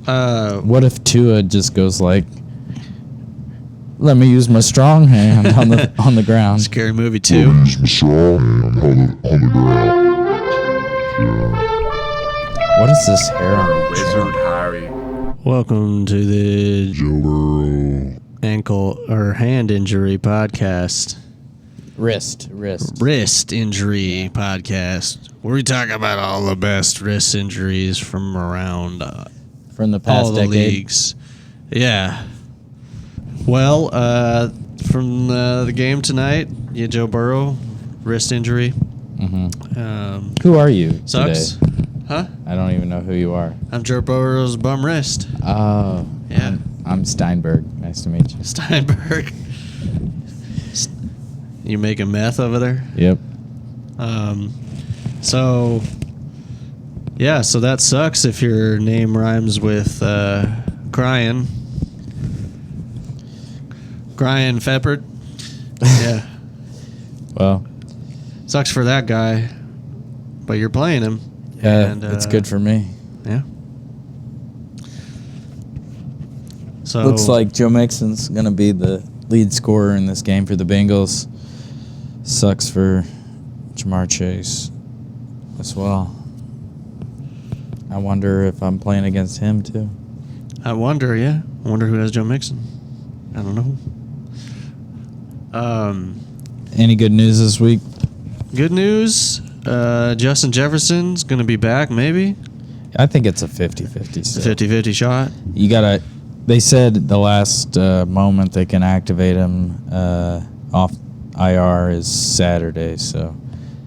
What if Tua just goes like, let me use my strong hand on the ground? Scary Movie 2. Use my strong hand on the ground. What is this hair on the Wizard Harry. Welcome to the Joe Burrow. ankle or hand injury podcast. Wrist. Wrist injury podcast. Where we talk about all the best wrist injuries from around From the past all the decade. leagues. Yeah. Well, from the game tonight, Joe Burrow, wrist injury. Mm-hmm. Who are you Sucks. today? Huh? I don't even know who you are. I'm Joe Burrow's bum wrist. Oh. Yeah. I'm Steinberg. Nice to meet you. Steinberg. You making meth over there? Yep. So that sucks if your name rhymes with crying. Brian Feppert. Yeah. Well, Sucks for that guy, but you're playing him. yeah, And, it's good for me. Yeah. So Looks like Joe Mixon's going to be the lead scorer in this game for the Bengals. Sucks for Jamar Chase as well. I wonder if I'm playing against him too. I wonder who has Joe Mixon. I don't know. Any good news this week? Good news. Justin Jefferson's going to be back, maybe. I think it's a 50-50 It's a still. 50-50 shot. They said the last moment they can activate him off IR is Saturday, so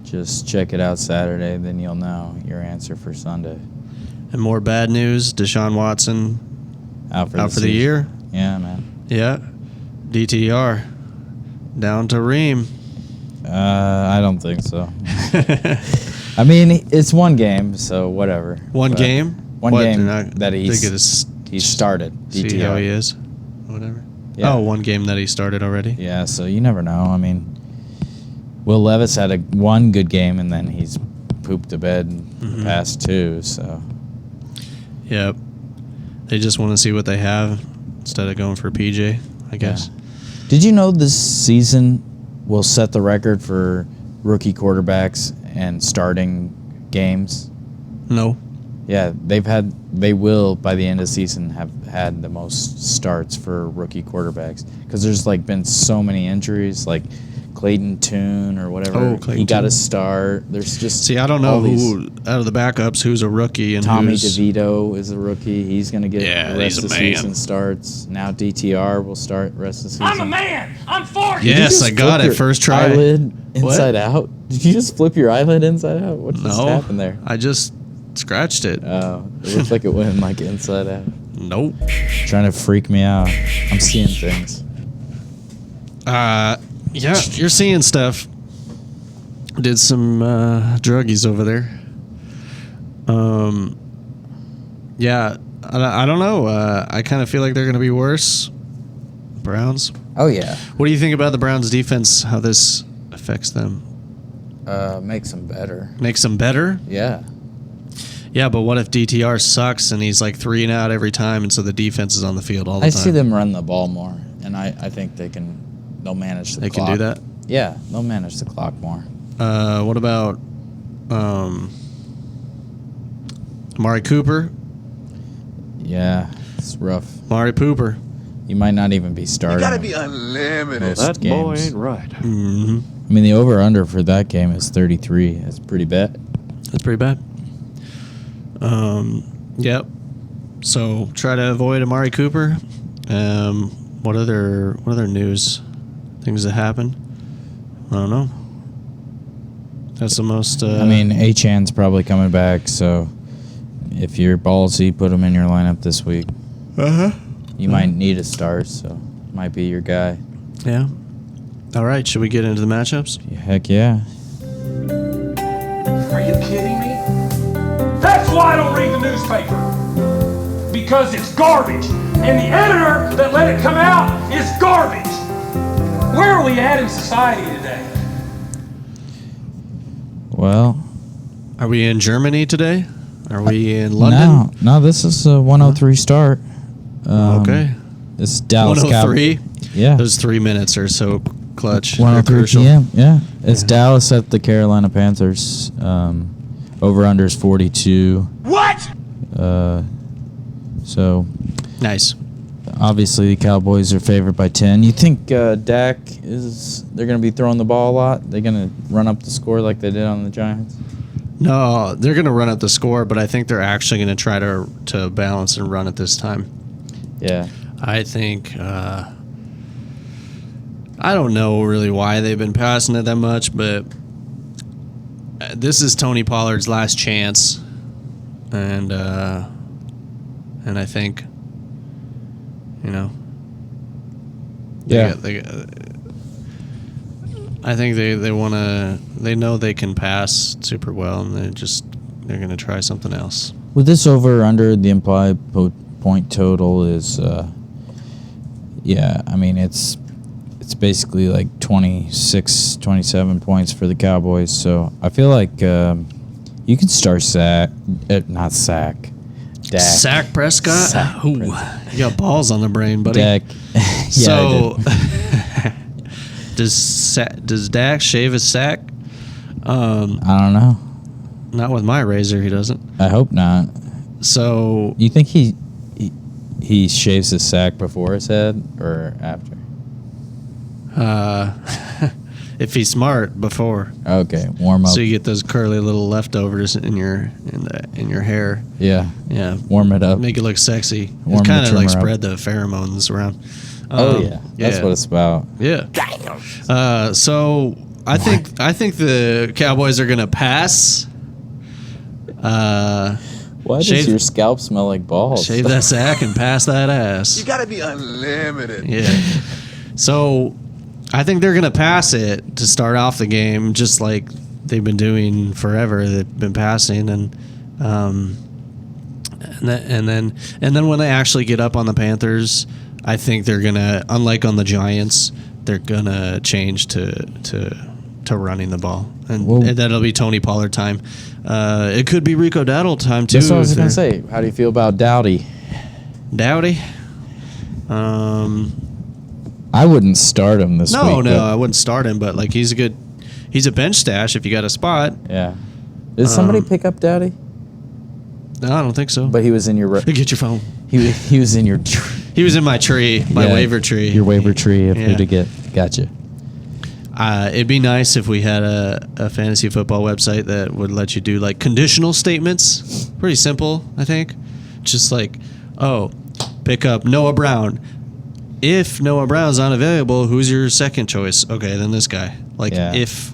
just check it out Saturday, then you'll know your answer for Sunday. And more bad news, Deshaun Watson Out for out the for the season. year. Yeah, man. Yeah. DTR. Down to Reem. I don't think so. I mean, it's one game, so whatever. One But game? One What, game they're not- that they get to he started. see DTR. how he is. Whatever. Yeah. Oh, one game that he started already. Yeah, so you never know. I mean, Will Levis had one good game, and then he's pooped the bed in the past two, so. Yep. They just want to see what they have instead of going for PJ, I guess. Did you know this season will set the record for rookie quarterbacks and starting games? No. Yeah, they will by the end of the season have had the most starts for rookie quarterbacks because there's been so many injuries, like Clayton Tune or whatever. Oh, Clayton he got Tune. a start. There's just See, I don't know all these- who out of the backups who's a rookie and Tommy who's DeVito is a rookie. He's going to get Yeah, the rest he's of the a man. season starts. Now DTR will start the rest of the season. I'm a man. I'm 40. Did you Yes, just I got flip it your first try. Eyelid inside out? Did you just flip your eyelid inside out? What just No. happened there? I just scratched it. Oh, it looks like it went inside out. Nope. Trying to freak me out. I'm seeing things. Yeah, you're seeing stuff. Did some druggies over there. Yeah, I don't know. I kind of feel like they're going to be worse. Browns. Oh yeah, What do you think about the Browns' defense? How this affects them? makes them better. Makes them better? Yeah. Yeah, but what if DTR sucks and he's like 3 and out every time, and so the defense is on the field all the I time? see them run the ball more, and I think they'll manage the They clock. can do that. Yeah, they'll manage the clock more. What about Amari Cooper? Yeah, it's rough. Amari Pooper. You might not even be starting. Gotta be unlimited. most That boy games. ain't right. Mm-hmm. I mean, the over/under for that game is 33. That's pretty bad. That's pretty bad. Yep. So try to avoid Amari Cooper. What other news things that happen? I don't know. That's the most. I mean, Achan's probably coming back, so if you're ballsy, put him in your lineup this week. You might need a start, so might be your guy. Yeah. All right. Should we get into the matchups? Heck yeah. Are you kidding me? That's why I don't read the newspaper. Because it's garbage. And the editor that let it come out is garbage. Where are we at in society today? Well, Are we in Germany today? Are we in London? No, this is a 103 start. Okay. This is Dallas 103. Yeah. Those 3 minutes or so clutch. 103 crucial. p.m. Yeah. It's Dallas at the Carolina Panthers. Over under is 42. What? So Nice. obviously the Cowboys are favored by 10. You think Dak they're going to be throwing the ball a lot? They're going to run up the score like they did on the Giants? No, they're going to run up the score, but I think they're actually going to try to balance and run it this time. Yeah. I think I don't know really why they've been passing it that much, but this is Tony Pollard's last chance, and I think Yeah. I think they want to. They know they can pass super well, and they're going to try something else. With this over or under, the implied point total is, I mean, it's basically like 26, 27 points for the Cowboys. So I feel like you can start not Sack. Dak. Sack Prescott? Sack Ooh, Prescott. you got balls on the brain, buddy. Dak. So, I does Dak shave his sack? don't know. Not with my razor, he doesn't. I hope not. So, You think he shaves his sack before his head or after? if he's smart, before. Okay, warm up. So you get those curly little leftovers in your hair. Yeah, Yeah, warm it up. make it look sexy. Warm It's the kind of like trimmer up. spread the pheromones around. That's what it's about. Yeah. So I think the Cowboys are gonna pass. Why Shave- does your scalp smell like balls? Shave that sack and pass that ass. You gotta be unlimited. Yeah. So I think they're gonna pass it to start off the game, just like they've been doing forever. They've been passing, and then when they actually get up on the Panthers, I think they're gonna, unlike on the Giants, they're gonna change to running the ball, and Whoa. that'll be Tony Pollard time. It could be Rico Dowdle time too. That's what I was if gonna they're- say. How do you feel about Dowdy? Dowdy. I wouldn't start him this No, week. no, but- I wouldn't start him, but like he's a bench stash if you got a spot. Yeah. Did somebody pick up Dowdy? No, I don't think so. But he was in your Get your phone. he was in your He was in my tree, my yeah, waiver tree. Your waiver tree of Yeah. who to get. Gotcha. It'd be nice if we had a fantasy football website that would let you do like conditional statements. Pretty simple, I think. Just like, pick up Noah Brown. If Noah Brown's not available, who's your second choice? Okay, then this guy. Like Yeah. if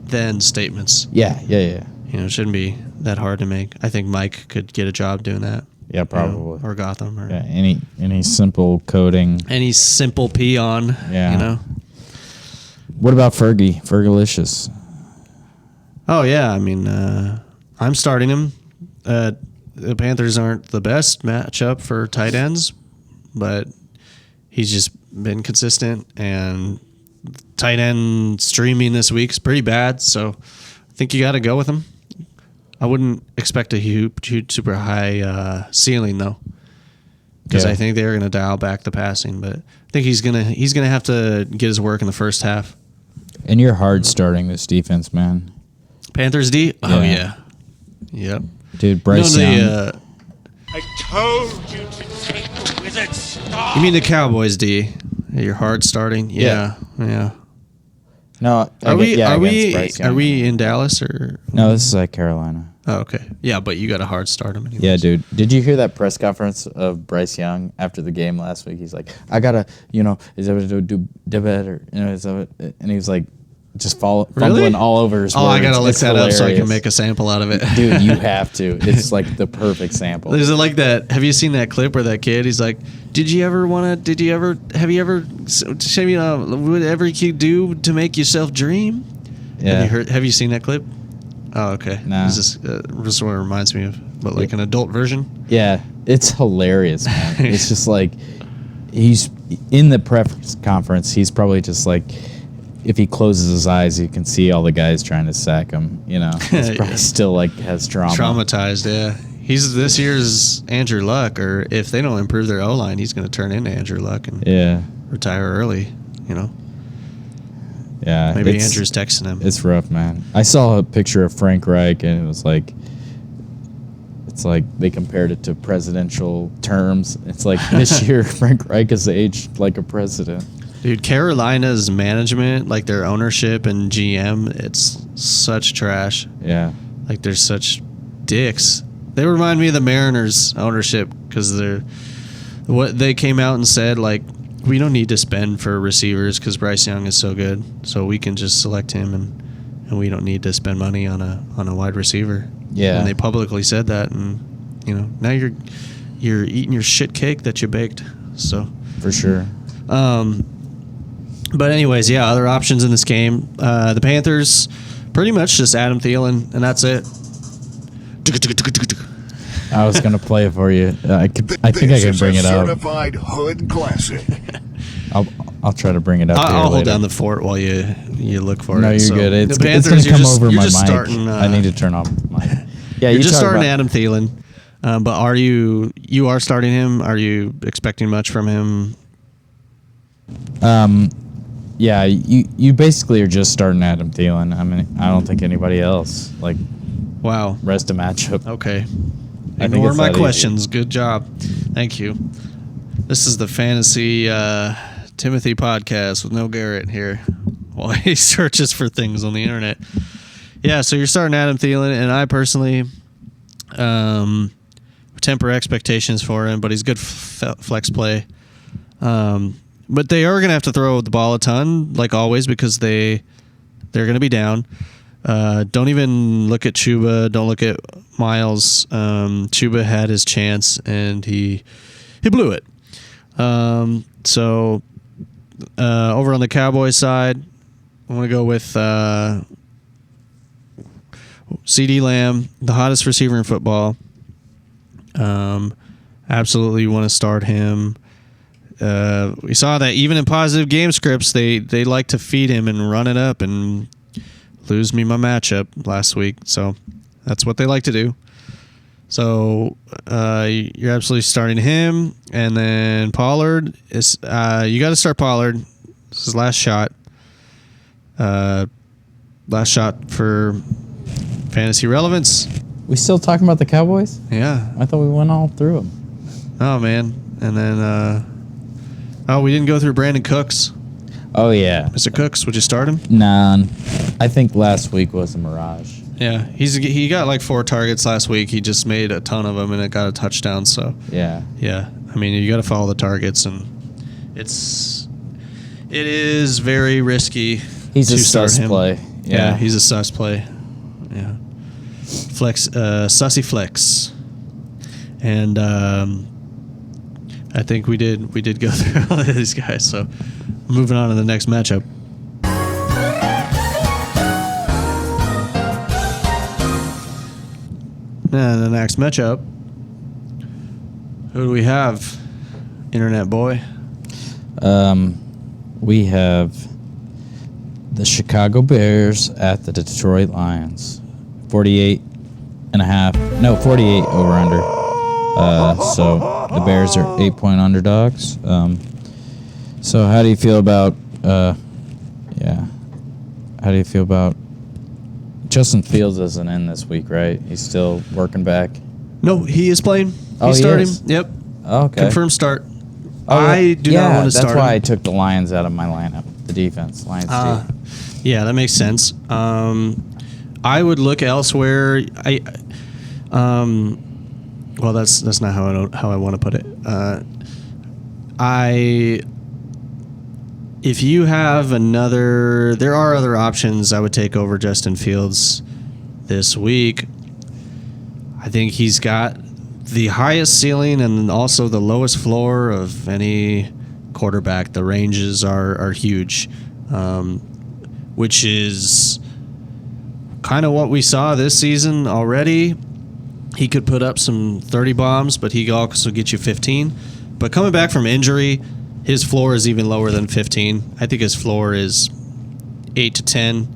then statements. Yeah. It shouldn't be that hard to make. I think Mike could get a job doing that. Yeah, probably. Or Gotham, or Yeah, any simple coding. any simple peon. Yeah. What about Fergalicious? Oh yeah, I mean, I'm starting him. The Panthers aren't the best matchup for tight ends, but he's just been consistent, and tight end streaming this week is pretty bad. So I think you got to go with him. I wouldn't expect a huge super high ceiling though, because Yeah. I think they're going to dial back the passing. But I think he's gonna have to get his work in the first half. And you're hard starting this defense, man. Panthers D. Oh Yeah. yeah, yep. Dude, Bryce Young. I told you to take the wizard's star. You mean the Cowboys D? You're hard starting. Yeah. No, Are we against Bryce Young. in Dallas or? No, this is like Carolina. Oh, okay. Yeah, but you got a hard start him. Yeah, dude. Did you hear that press conference of Bryce Young after the game last week? He's like, I gotta, is that do better? And he was like, just fumbling all over his Oh, words. I gotta look It's that up so I can hilarious. make a sample out of it. Dude, you have to. It's like the perfect sample. Is it like that? Have you seen that clip where that kid? He's like, have you ever whatever you could do to make yourself dream? Yeah. Have you seen that clip? Oh, okay. Nah. This is what it reminds me of, but like an adult version. Yeah, it's hilarious, man. It's just like he's in the press conference. He's probably just like, if he closes his eyes, you can see all the guys trying to sack him. He's probably still like has trauma. Traumatized, yeah. He's this year's Andrew Luck, or if they don't improve their O-line, he's going to turn into Andrew Luck and retire early, you know? Yeah. Maybe Andrew's texting him. It's rough, man. I saw a picture of Frank Reich, and it was like, it's like they compared it to presidential terms. It's like this year, Frank Reich has aged like a president. Dude, Carolina's management, like their ownership and GM, it's such trash. Yeah. Like they're such dicks. They remind me of the Mariners ownership because what they came out and said, like, we don't need to spend for receivers because Bryce Young is so good, so we can just select him and we don't need to spend money on a wide receiver. Yeah. And they publicly said that, and you know, now you're eating your shit cake that you baked. So For sure. But anyways, yeah, other options in this game. The Panthers, pretty much just Adam Thielen, and that's it. I was gonna play it for you. I think I can bring it up. Certified hood classic. I'll try to bring it up. I'll hold later. down the fort while you look for No, it. you're So, good. It's the gonna Panthers, come you're over my just mic. starting, I need to turn off my mic. Yeah, you're just talk starting about- Adam Thielen, but are you are starting him? Are you expecting much from him? Yeah, you basically are just starting Adam Thielen. I mean, I don't think anybody else. Like, Wow. rest of matchup. Okay. I think Ignore it's my that easy. questions. Good job. Thank you. This is the Fantasy Timothy podcast with no Garrett here while he searches for things on the internet. Yeah, so you're starting Adam Thielen, and I personally temper expectations for him, but he's good flex play. But they are going to have to throw the ball a ton, like always, because they're going to be down. Don't even look at Chuba. Don't look at Miles. Chuba had his chance and he blew it. So over on the Cowboys side, I want to go with CeeDee Lamb, the hottest receiver in football. Absolutely want to start him. We saw that even in positive game scripts, they like to feed him and run it up and lose me my matchup last week. So that's what they like to do. So you're absolutely starting him, and then Pollard is. You got to start Pollard. This is his last shot. Last shot for fantasy relevance. We still talking about the Cowboys? Yeah. I thought we went all through them. Oh man. And then we didn't go through Brandon Cooks. Oh yeah, Mr. Cooks, would you start him? Nah. I think last week was a mirage. Yeah, he got like 4 targets last week. He just made a ton of them, and it got a touchdown. So Yeah. yeah, I mean you got to follow the targets, and it is very risky. He's to a start sus him. play. Yeah, he's a sus play. Yeah, flex, sussy flex, and I think we did go through all of these guys. So moving on to the next matchup. And the next matchup, who do we have, Internet boy? We have the Chicago Bears at the Detroit Lions. 48 over under. So the Bears are 8-point underdogs. So how do you feel about how do you feel about Justin Fields isn't in this week, right? He's still working back. No, he is playing. Oh, He's he starting. is? Yep. Okay. Confirmed start. Oh, I do not want to start That's why I him. took the Lions out of my lineup. The defense, Lions. Yeah, that makes sense. I would look elsewhere. Well, that's not how I want to put it. If you have there are other options I would take over Justin Fields this week. I think he's got the highest ceiling and also the lowest floor of any quarterback. The ranges are huge, which is kind of what we saw this season already. He could put up some 30 bombs, but he could also get you 15. But coming back from injury, his floor is even lower than 15. I think his floor is 8 to 10.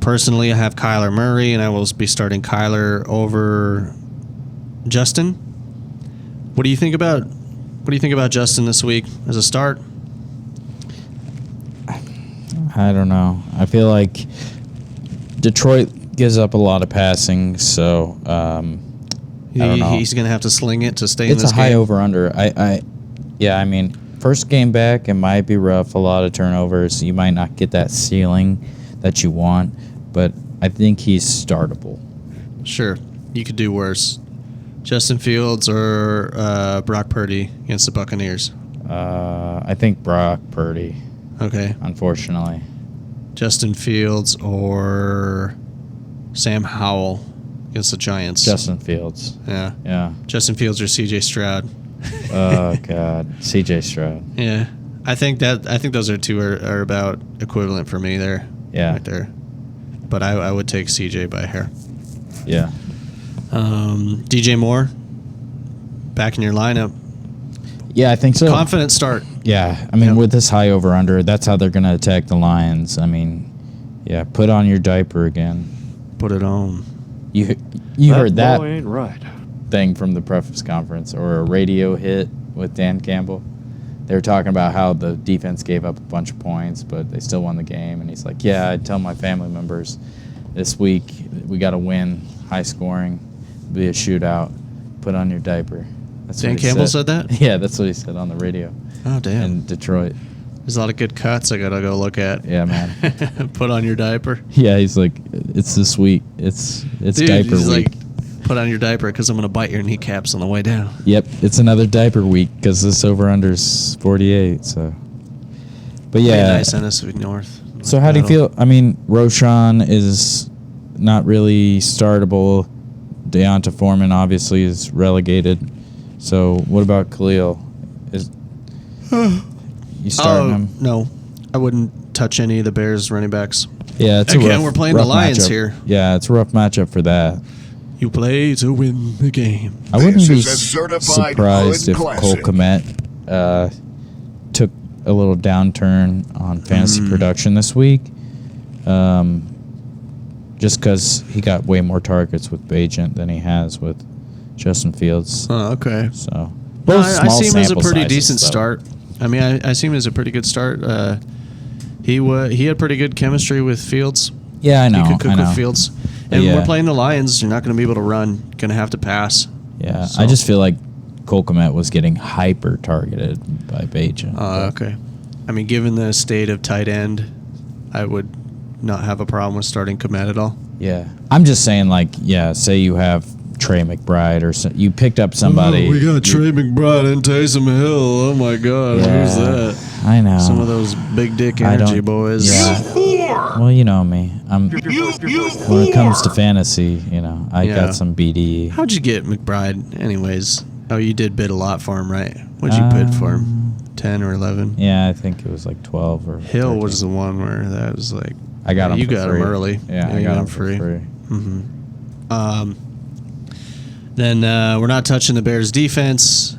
Personally, I have Kyler Murray, and I will be starting Kyler over Justin. What do you think about Justin this week as a start? I don't know. I feel like Detroit gives up a lot of passing, so I don't know. He's going to have to sling it to stay in It's this a high game. over-under. I mean, first game back, it might be rough. A lot of turnovers. You might not get that ceiling that you want, but I think he's startable. Sure, you could do worse. Justin Fields or Brock Purdy against the Buccaneers? I think Brock Purdy, Okay. unfortunately. Justin Fields or Sam Howell against the Giants? Justin Fields. Yeah. Yeah. Justin Fields or C.J. Stroud? Oh, God. C.J. Stroud. Yeah. I think those are about equivalent for me there. Yeah. Right there. But I would take C.J. by a hair. Yeah. DJ Moore, back in your lineup. Yeah, I think so. Confident start. Yeah. I mean, Yep. with this high over-under, that's how they're going to attack the Lions. I mean, yeah, put on your diaper again. Put it on. You heard that boy ain't right. thing from the press conference or a radio hit with Dan Campbell. They were talking about how the defense gave up a bunch of points, but they still won the game. And he's like, yeah, I tell my family members this week we got to win, high scoring, be a shootout, put on your diper. That's Dan what he Campbell said that? Yeah, that's what he said on the radio Oh, damn. in Detroit. There's a lot of good cuts I got to go look at. Yeah, man. Put on your diaper. Yeah, he's like, it's this week. It's Dude, diaper he's week. like, put on your diaper because I'm going to bite your kneecaps on the way down. Yep, it's another diaper week because this over-under's 48. So, but Pretty yeah. nice NFC North. So how do you feel? I mean, Roshan is not really startable. Deonta Foreman obviously is relegated. So what about Khalil? Is you starting him? No, I wouldn't touch any of the Bears running backs. Yeah, it's Again, a rough, we're playing the rough Lions matchup. here. Yeah, it's a rough matchup for that. You play to win the game. I wouldn't This be is a certified surprised hood if Cole classic. Kmet took a little downturn on fantasy production this week. Just because he got way more targets with Bajent than he has with Justin Fields. Oh, okay. So No, both I small see him as a sample pretty sizes, decent though. start. I mean, I see him as a pretty good start. He had pretty good chemistry with Fields. Yeah, I know. He could cook I know. with Fields. And Yeah. we're playing the Lions. You're not going to be able to run. Going to have to pass. Yeah, So- I just feel like Cole Kmet was getting hyper targeted by Bajent. Okay. I mean, given the state of tight end, I would not have a problem with starting Komet at all. Yeah, I'm just saying, like, yeah, say you have Trey McBride or you picked up somebody. McBride and Taysom Hill. Oh my God, who's that? I know. Some of those big dick I energy don't- boys. Yeah. Well, you know me. When it comes to fantasy, I Yeah. got some BD. How'd you get McBride, anyways? Oh, you did bid a lot for him, right? What'd you bid for him? 10 or 11? Yeah, I think it was like 12 or Hill 13. was the one where that was like. I got him. You for got free. him early. Yeah, I you got him for free. free. Then we're not touching the Bears defense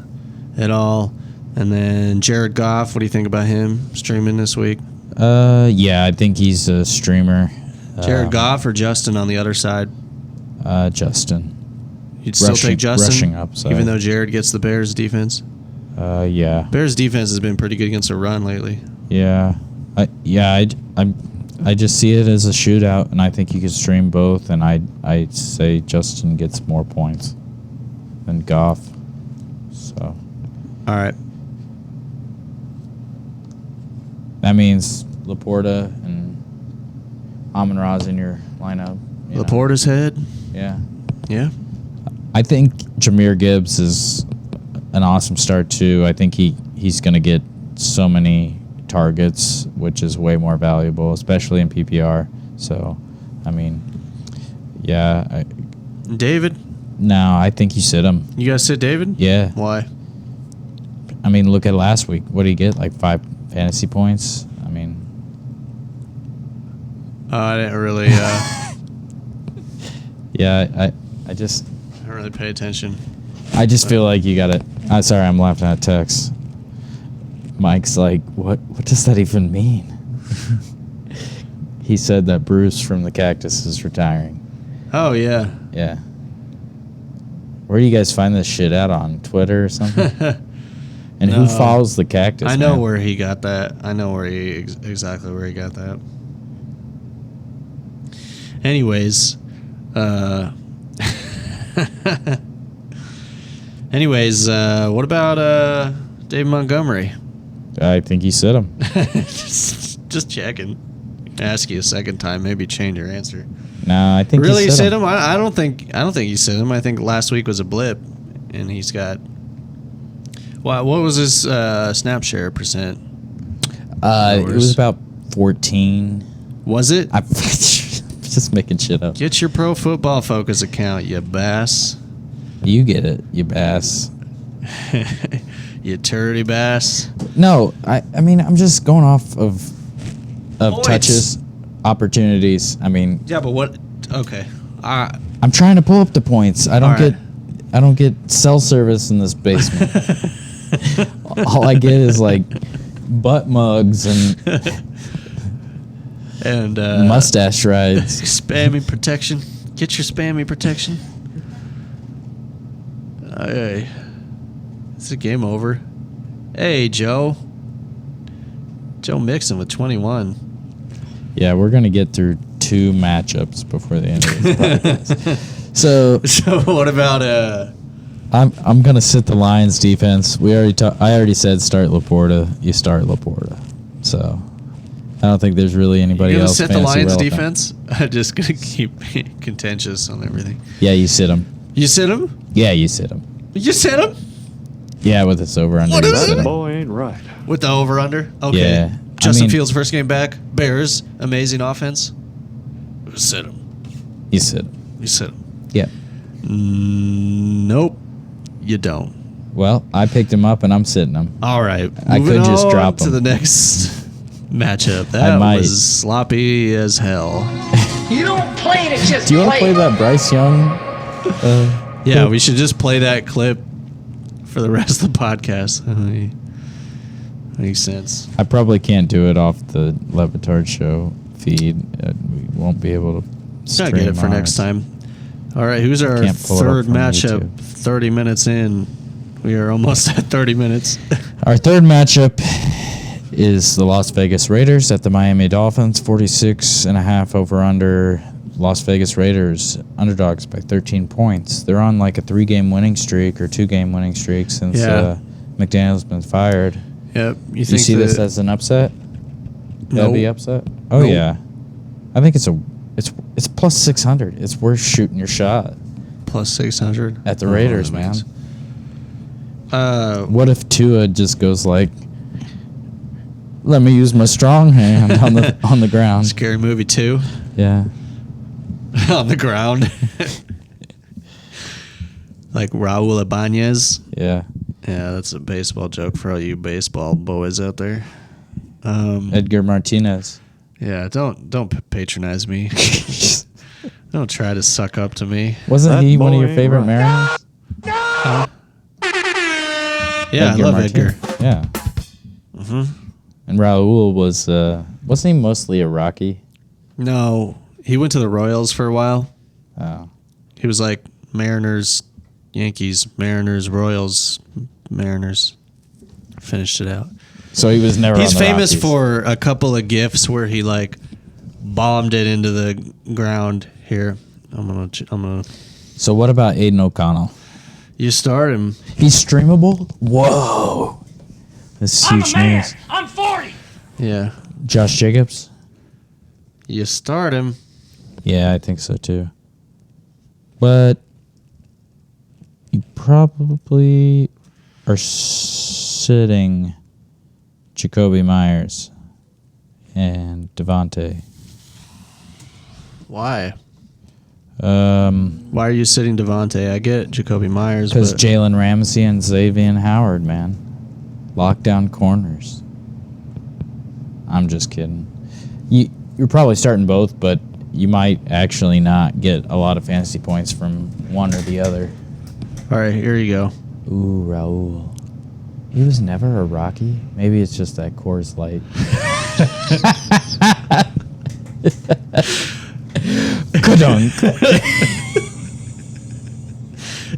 at all. And then Jared Goff, what do you think about him streaming this week? Yeah, I think he's a streamer. Jared Goff or Justin on the other side? Justin. You'd still Rushing- take Justin, rushing upside. even though Jared gets the Bears defense. Yeah. Bears defense has been pretty good against the run lately. Yeah. I just see it as a shootout, and I think you could stream both, and I say Justin gets more points than Goff. So All right. that means Laporta and Amon-Ra's in your lineup. you know. Laporta's head. Yeah. Yeah. I think Jahmyr Gibbs is an awesome start too. I think he's going to get so many targets, which is way more valuable, especially in PPR. So, I mean, yeah. David. No, I think you sit him. You guys sit David? Yeah. Why? I mean, look at last week. What did he get? Like 5 fantasy points? I mean, I didn't really. yeah. I just I don't really pay attention. feel like you got to. I'm sorry, I'm laughing at text. Mike's like, what does that even mean? he said that Bruce from the Cactus is retiring. Oh yeah. Yeah. Where do you guys find this shit out on Twitter or something? And who No. follows the Cactus? I know man? where he got that. I know where he exactly where he got that. Anyways, what about Dave Montgomery? I think he said him. just checking. Ask you a second time, maybe change your answer. No, I think Really, he you said sit him? I don't think you sit him. I think last week was a blip, and he's got. What was his snap share percent? It was about 14. Was it? I'm just making shit up. Get your Pro Football Focus account, you bass. You get it, you bass. You turdy bass. No, I mean I'm just going off of Points. touches, opportunities. I mean, Yeah, but what? Okay. I'm trying to pull up the points. I don't All get cell service in this basement. All I get is like butt mugs and mustache rides. Spammy protection. Get your spammy protection. Hey, is the game over? Hey, Joe. Joe Mixon with 21. Yeah, we're gonna get through 2 matchups before the end of this podcast. So what about I'm gonna sit the Lions defense. I already said start Laporta. You start Laporta. So I don't think there's really anybody you gonna else. sit the fancy Lions relevant. defense? I'm just gonna keep being contentious on everything. Yeah, you sit him. You sit him? Yeah, you sit him. You sit him Yeah, with this over under. What is it? Boy ain't right. with the over under. Okay. Yeah, Justin I mean- Fields first game back. Bears amazing offense. Sit him. You sit him. You sit him. Yeah. Nope. You don't. Well, I picked him up and I'm sitting him. All right. I moving could just on drop to him. the next matchup. That might. was sloppy as hell. You don't play to just Do you want to play that Bryce Young? Yeah, we should just play that clip for the rest of the podcast. Makes sense. I probably can't do it off the Levitard show feed. We won't be able to. I'll get it for next ours. time. All right, who's our Can't pull it up third from matchup? YouTube. 30 minutes in. We are almost at 30 minutes. Our third matchup is the Las Vegas Raiders at the Miami Dolphins. 46.5 over under. Las Vegas Raiders underdogs by 13 points. They're on like a 3-game winning streak or 2-game winning streak since Yeah. McDaniel's been fired. Yep. You see this as an upset? That'd be Nope. upset. Oh Nope. yeah, I think it's plus 600. It's worth shooting your shot plus 600 at the Raiders, man. What? What if Tua just goes like, "Let me use my strong hand on the ground"? Scary Movie 2 Yeah, on the ground. Like Raul Ibanez. yeah. Yeah, that's a baseball joke for all you baseball boys out there. Edgar Martinez. Yeah, don't patronize me. Don't try to suck up to me. Wasn't That he one of boy your ain't favorite right. Mariners? Yeah, I love Edgar. Martinez. Yeah. And Raul wasn't he mostly a Rocky? No, he went to the Royals for a while. Oh. He was like Mariners, Yankees, Mariners, Royals, Mariners. Finished it out. So he was never. He's on the famous Rockies. for a couple of gifs where he like bombed it into the ground. Here, I'm gonna. So what about Aiden O'Connell? You start him. He's streamable. Whoa, this is I'm huge a man. news. I'm 40. Yeah, Josh Jacobs. you start him. Yeah, I think so too. But you probably are sitting Jacoby Myers and Devontae. Why? Why are you sitting Devontae? I get Jacoby Myers, Because but Jalen Ramsey and Xavier Howard, man. Lockdown corners. I'm just kidding. You're probably starting both, but you might actually not get a lot of fantasy points from one or the other. all right, here you go. Ooh, Raul. He was never a Rocky. Maybe it's just that Coors Light. Ka-dunk.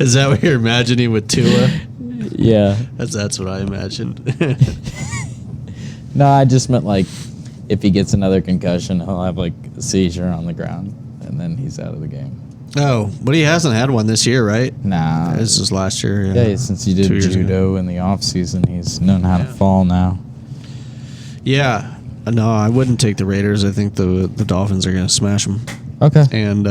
Is that what you're imagining with Tua? Yeah. That's what I imagined. No, I just meant like if he gets another concussion, he'll have like a seizure on the ground, and then he's out of the game. Oh, but he hasn't had one this year, right? Nah. This is last year. Yeah, since he did 2 years judo in the off season, he's known how to fall now. Yeah. No, I wouldn't take the Raiders. I think the Dolphins are going to smash them. Okay. And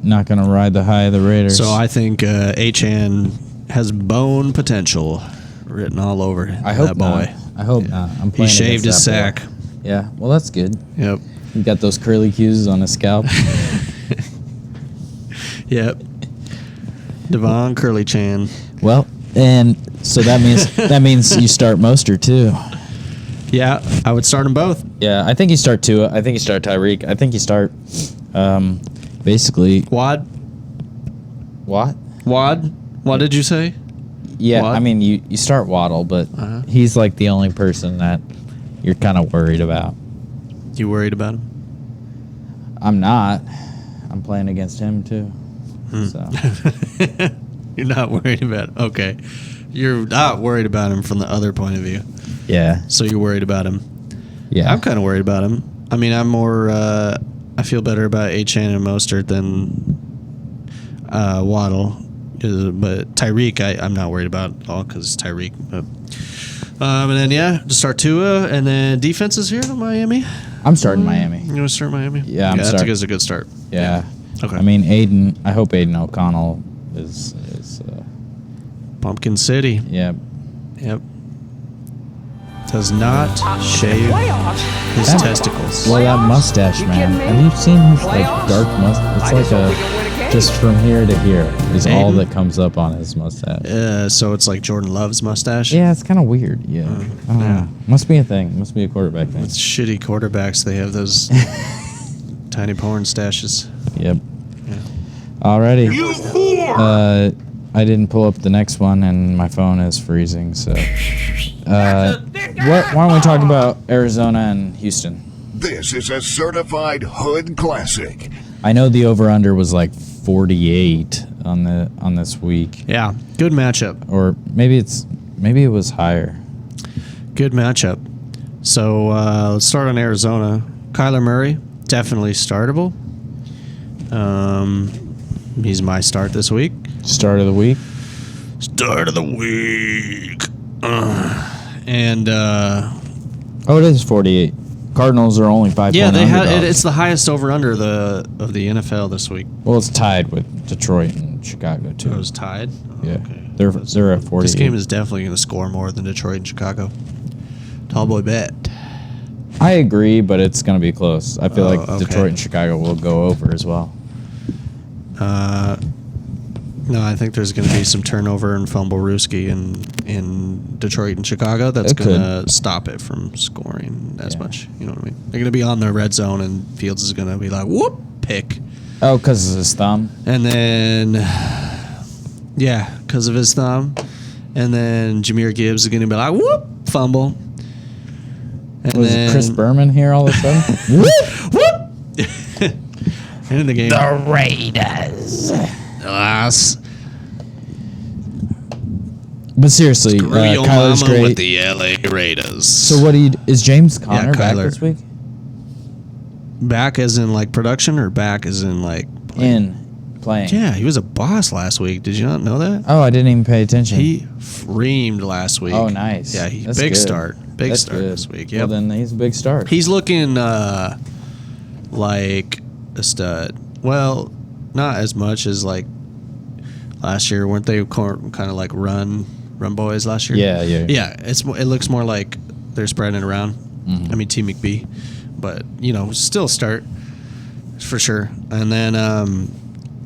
Not gonna ride the high of the Raiders. so I think Achane has bone potential written all over I hope that boy. not. I hope not. I'm He playing shaved his against that sack. boy. Yeah. Well, that's good. Yep. He got those curly cues on his scalp. Yep. Devon Curly Chan. Well, and so that means you start Mostert too. Yeah, I would start them both. Yeah, I think you start Tua. I think you start Tyreek. I think you start basically Wad. what? What did you say? Yeah, Watt? I mean you start Waddle, but Uh-huh. he's like the only person that you're kind of worried about. You worried about him? I'm not. I'm playing against him too. So You're not worried about it. Okay. You're not worried about him from the other point of view. yeah, So you're worried about him. yeah. I'm kind of worried about him. I mean, I'm more. I feel better about Achane and Mostert than Waddle, but Tyreek, I'm not worried about at all because it's Tyreek. But, and then just start Tua, and then defenses here in Miami. I'm starting Miami. You want to start Miami? Yeah, I'm that's starting. a good start. Yeah. Okay. I mean, I hope Aiden O'Connell is Pumpkin City. yeah. Yep. Does not shave his That- testicles. Well, that mustache, man. Have you seen his like dark mustache? It's like just from here to here is all Aiden? that comes up on his mustache. So it's like Jordan Love's mustache. Yeah, it's kind of weird. Yeah. I don't know. Must be a thing. Must be a quarterback thing. With shitty quarterbacks, they have those tiny porn stashes. Yep. Alrighty. I didn't pull up the next one, and my phone is freezing. So, why don't we talk about Arizona and Houston? This is a certified hood classic. I know the over/under was like 48 on this week, Yeah, good matchup. or maybe it was higher. Good matchup. So let's start on Arizona. Kyler Murray, definitely startable. He's my start this week. Start of the week. Start of the week. And Oh, it is 48. Cardinals are only 5. yeah, they had underdogs. it's the highest over under of the NFL this week. Well, it's tied with Detroit and Chicago too. It was tied. Yeah, Okay. they're at 48. This game is definitely going to score more than Detroit and Chicago. Tall boy bet. I agree, but it's going to be close. I feel Oh, like okay. Detroit and Chicago will go over as well. No, I think there's going to be some turnover and fumble Ruski in Detroit and Chicago. That's It going to stop it from scoring as Yeah. much. You know what I mean? They're going to be on the red zone, and Fields is going to be like, whoop, pick. Oh, because of his thumb. And then, yeah, because of his thumb. And then Jahmyr Gibbs is going to be like, whoop, fumble. And Was then Chris Berman here all of a sudden? whoop. End of the game. The Raiders. Ass. But seriously, Screw your Kyler's mama great. with the LA Raiders. So what is James Conner back Kyler. this week? Back as in like production or back as in like playing? Playing. Yeah, he was a boss last week. Did you not know that? Oh, I didn't even pay attention. He reamed last week. Oh, nice. Yeah, That's big good. start. Big That's start good. this week. Well, Yep. then he's a big start. He's looking like a stud. Well, not as much as like last year. Weren't they kind of like run boys last year? Yeah. Yeah, it looks more like they're spreading it around. Mm-hmm. I mean, T McBee, but still start for sure. And then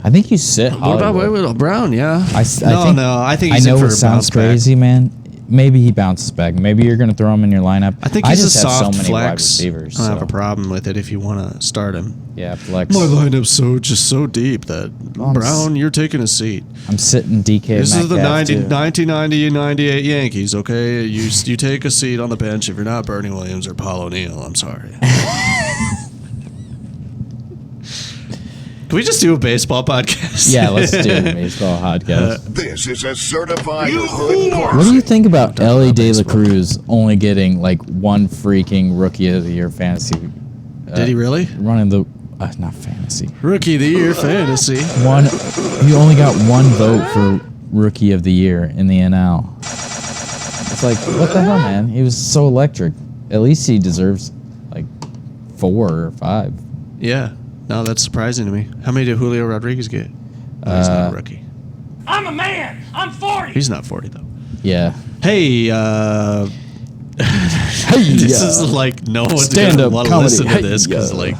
I think you sit what about Hollywood. Wayward Brown? Yeah, I think I think he's I know in for it a sounds bounce back. crazy, man. Maybe he bounces back. Maybe you're going to throw him in your lineup. I think he's just a have soft so many wide flex. receivers. I don't have so- a problem with it if you want to start him. Yeah, flex. My lineup's so deep that I'm Brown, you're taking a seat. I'm sitting DK This is the Metcalf, too. 1990-98 Yankees, okay? You take a seat on the bench if you're not Bernie Williams or Paul O'Neill. I'm sorry. Can we just do a baseball podcast? Yeah, let's do a baseball podcast. This is a certified hood classic. What do you think about Ellie De La Cruz only getting like one freaking Rookie of the Year fantasy? Did he really? Running the not fantasy. Rookie of the Year fantasy. One. He only got one vote for Rookie of the Year in the NL. It's like, what the hell, man? He was so electric. At least he deserves like 4 or 5. Yeah. No, that's surprising to me. How many did Julio Rodriguez get? Oh, he's not a rookie. I'm a man. I'm 40. He's not 40 though. Yeah. Hey, this is like no one's gonna Stand-up want to comedy. listen to this because like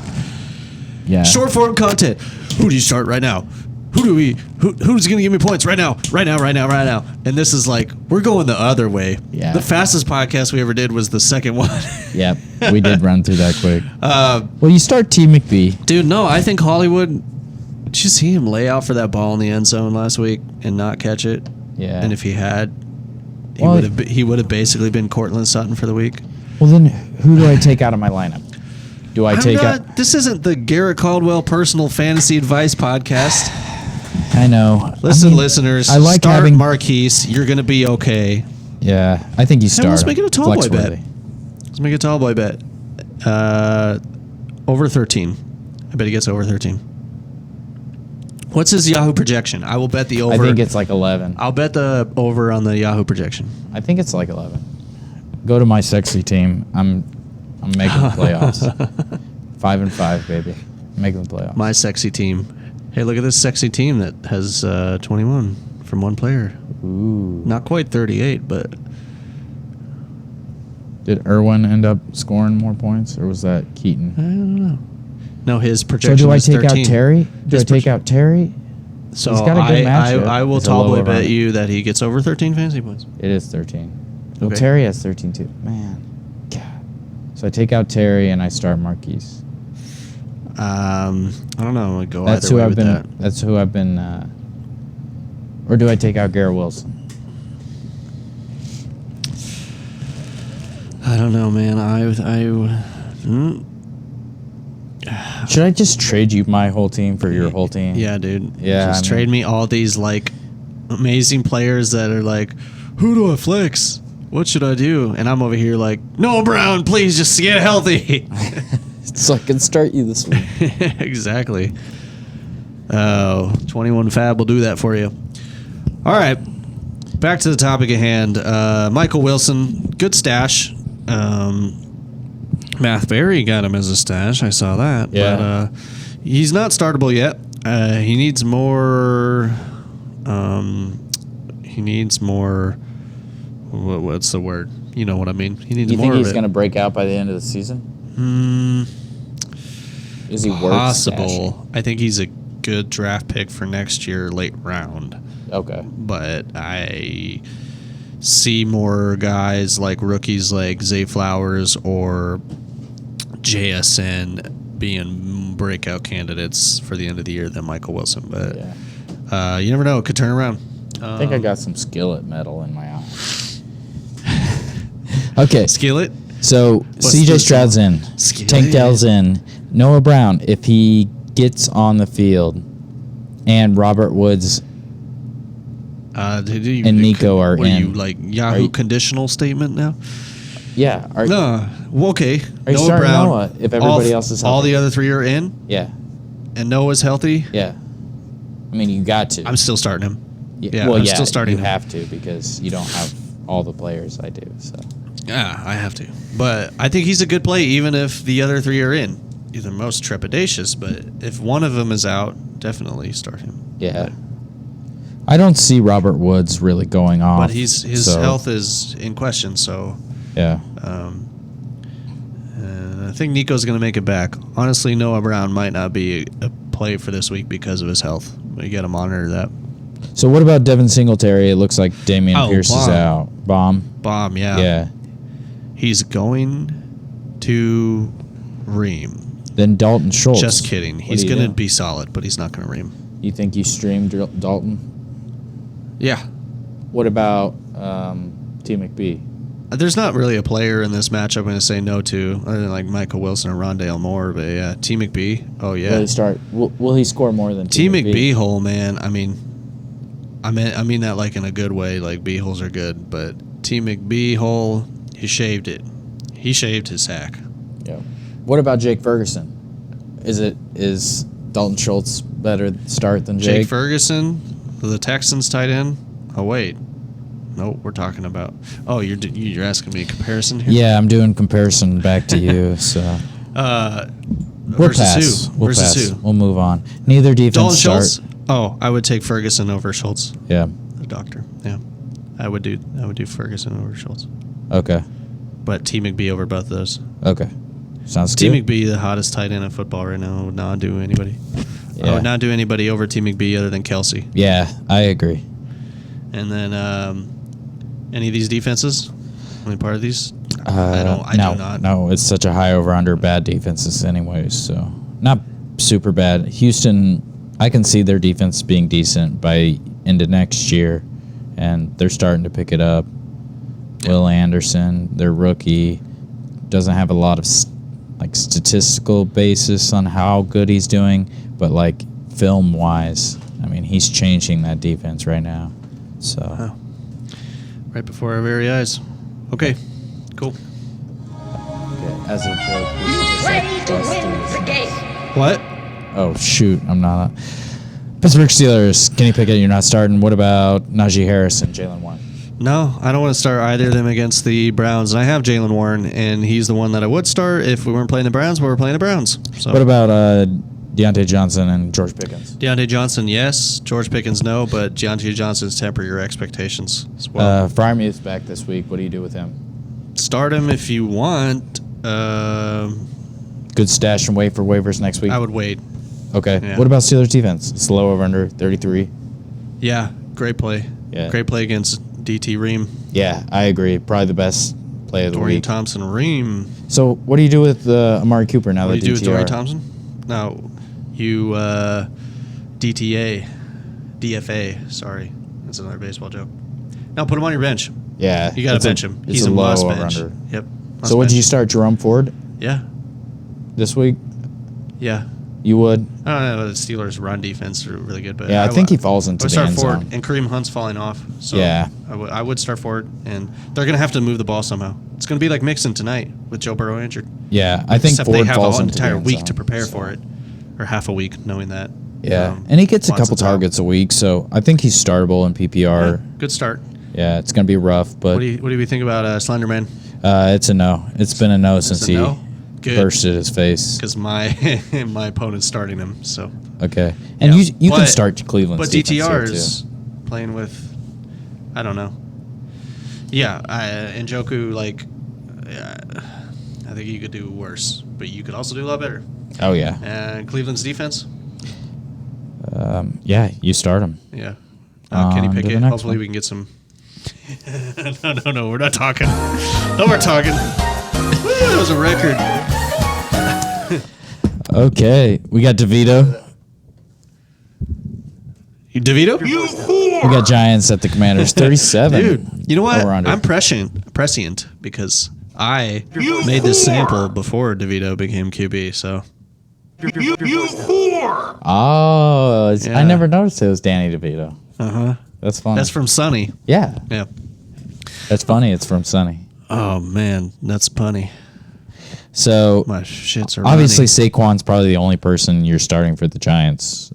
Yeah. short form content. Who do you start right now? Who's gonna give me points right now? And this is like we're going the other way. Yeah. The fastest podcast we ever did was the second one. Yep. We did run through that quick. Well, you start T. McBee. Dude, no, I think Hollywood. Did you see him lay out for that ball in the end zone last week and not catch it? Yeah. And if he had, Well, he would have basically been Cortland Sutton for the week. Well, then who do I take out of my lineup? Do I take out? This isn't the Garrett Caldwell personal fantasy advice podcast. I know. Listen, I mean, listeners. I like start having Marquise. You're going to be okay. Yeah, I think you start. let's make it a tall boy bet. Flex-worthy. Let's make a tall boy bet. Over 13. I bet he gets over 13. What's his Yahoo projection? I will bet the over. I think it's like 11. I'll bet the over on the Yahoo projection. I think it's like 11. Go to my sexy team. I'm making the playoffs. 5-5, baby. Making the playoffs. My sexy team. Hey, look at this sexy team that has 21 from one player. Ooh. Not quite 38, but Did Irwin end up scoring more points, or was that I Keaton? don't know. No, his So projection do I is take 13. out Terry? Do His I take out Terry? So He's got a good matchup. I will It's a tall boy lower bet run. you that he gets over 13 fantasy points. It is 13. Well, Okay. Terry has 13 too. Man. God. So I take out Terry and I start Marquise. I don't know. I go That's either who way I've with been. that. That's who I've been. Or do I take out Garrett Wilson? I don't know, man. Should I just trade you my whole team for your whole team? Yeah, dude. Yeah, Just I trade mean- me all these like amazing players that are like, who do I flex? What should I do? And I'm over here like, Noah Brown, please just get healthy. So I can start you this week. Exactly. Oh, 21 Fab will do that for you. All right. Back to the topic at hand. Michael Wilson, good stash. Math Berry got him as a stash. I saw that. Yeah. But he's not startable yet. He needs more. What's the word? You know what I mean. He needs You more think of he's it. going to break out by the end of the season? Is he worth Possible. stashing? I think he's a good draft pick for next year, late round. Okay. But I see more guys like rookies like Zay Flowers or JSN being breakout candidates for the end of the year than Michael Wilson. But Yeah. you never know. It could turn around. I think I got some skillet metal in my eye. Okay. Skillet. So CJ this Stroud's in. Skillet. Tank Dell's in. Noah Brown, if he gets on the field, and Robert Woods. And Nico are what Are you in. like Yahoo Are you- conditional statement now? Yeah. No. Well, okay. Are you Noah starting Brown. Noah if everybody else is All healthy? the other three are in, Yeah. and Noah's healthy. Yeah. I mean, you got to. I'm still starting him. yeah, well, I'm yeah, still starting you him. have to because you don't have all the players I do. So Yeah, I have to. But I think he's a good play, even if the other three are in. He's the most trepidatious, but if one of them is out, definitely start him. yeah, I don't see Robert Woods really going off. But his so, health is in question, so Yeah. I think Nico's going to make it back. Honestly, Noah Brown might not be a play for this week because of his health. We got to monitor that. So what about Devin Singletary? It looks like Damian Pierce is Bomb. out. Bomb. Bomb, yeah. Yeah. He's going to ream. Then Dalton Schultz. Just kidding. What He's do you going to do? be solid, but he's not going to ream. You think you streamed Dalton? Yeah. What about T. McBee? There's not really a player in this matchup I'm going to say no to, other than like Michael Wilson or Rondale Moore. But yeah, T. McBee. Oh yeah. Will he start? Will he score more than T. McBee hole, man. I mean that like in a good way. Like B holes are good, but T. McBee hole, he shaved it. He shaved his sack. Yeah. What about Jake Ferguson? Is Dalton Schultz better start than Jake? Jake Ferguson, the Texans tight end. Oh wait, no, we're talking about. Oh, you're asking me a comparison here. Yeah, I'm doing comparison back to you. So we'll versus pass. who? We'll versus pass. who? We'll move on. Neither defense Dalton start. Schultz. Oh, I would take Ferguson over Schultz. Yeah. The doctor. Yeah, I would do Ferguson over Schultz, Okay. but T. McBee over both of those. Okay. Sounds T. good. McBee, the hottest tight end in football right now, would not do anybody. I Yeah. would not do anybody over T. McBee other than Kelsey. Yeah, I agree. And then any of these defenses? Any part of these? No, do not. No, it's such a high over under bad defenses anyways, so not super bad. Houston, I can see their defense being decent by into next year, and they're starting to pick it up. Will Anderson, their rookie, doesn't have a lot of statistical basis on how good he's doing, but like film wise, I mean, he's changing that defense right now. So Right before our very eyes. Okay, cool. as a joke, we should just, Ready like, to bust win these. the game. What? Oh shoot, I'm not. Pittsburgh Steelers, Kenny Pickett, you're not starting. What about Najee Harris and Jalen Warren? No, I don't want to start either of them against the Browns. And I have Jalen Warren, and he's the one that I would start if we weren't playing the Browns, but we're playing the Browns. So What about Deontay Johnson and George Pickens? Deontay Johnson, yes. George Pickens, no. But Deontay Johnson's temper your expectations as well. Fryermuth's back this week. What do you do with him? Start him if you want. Good stash and wait for waivers next week? I would wait. Okay. Yeah. What about Steelers defense? It's low over under 33. Yeah, great play. Yeah. Great play against DT Ream. Yeah, I agree. Probably the best play of the Dorian week. Thompson Ream. So what do you do with Amari Cooper now What that do you do with DTR? Dorian Thompson? No, you DFA. Sorry, that's another baseball joke. Now put him on your bench. Yeah. You got it's to bench him. it's He's a a low must over bench. under. Yep. So would you start Jerome Ford Yeah. this week? Yeah. You would? I don't know. The Steelers' run defense are really good, but Yeah, I think he falls into would the start end Ford, zone. and Kareem Hunt's falling off. So Yeah. I would start Ford, and they're going to have to move the ball somehow. It's going to be like Mixon tonight with Joe Burrow injured. Yeah, I think Except Ford they have falls an into the entire end week zone, to prepare so. for it, or half a week, knowing that. Yeah, and he gets a couple Watson's out. targets a week, so I think he's startable in PPR. Good start. Yeah, it's going to be rough, but What do we think about Slenderman? it's a no. It's been a no since a he no? Good. bursted his face. Because my opponent's starting him. So, Okay, and Yeah, you can but- stthink Cleveland's but defense here, DTR too. is playing with, I don't know. Yeah, Njoku, I think you could do worse, but you could also do a lot better. Oh yeah, And Cleveland's defense, yeah. You start him. yeah. On Kenny to the Pickett. next Hopefully one. we can get some. No, we're not talking. No, we're talking. Woo, that was a record. Okay, we got DeVito. DeVito? We got Giants at the Commanders, 37. Dude, you know what? Over under. I'm prescient because I made this sample before DeVito became QB. So Oh, Yeah. I never noticed it was Danny DeVito. That's funny. that's from Sonny. yeah, Yeah. that's funny. It's from Sonny. Oh man, that's punny. So My shits are obviously running. Saquon's probably the only person you're starting for the Giants.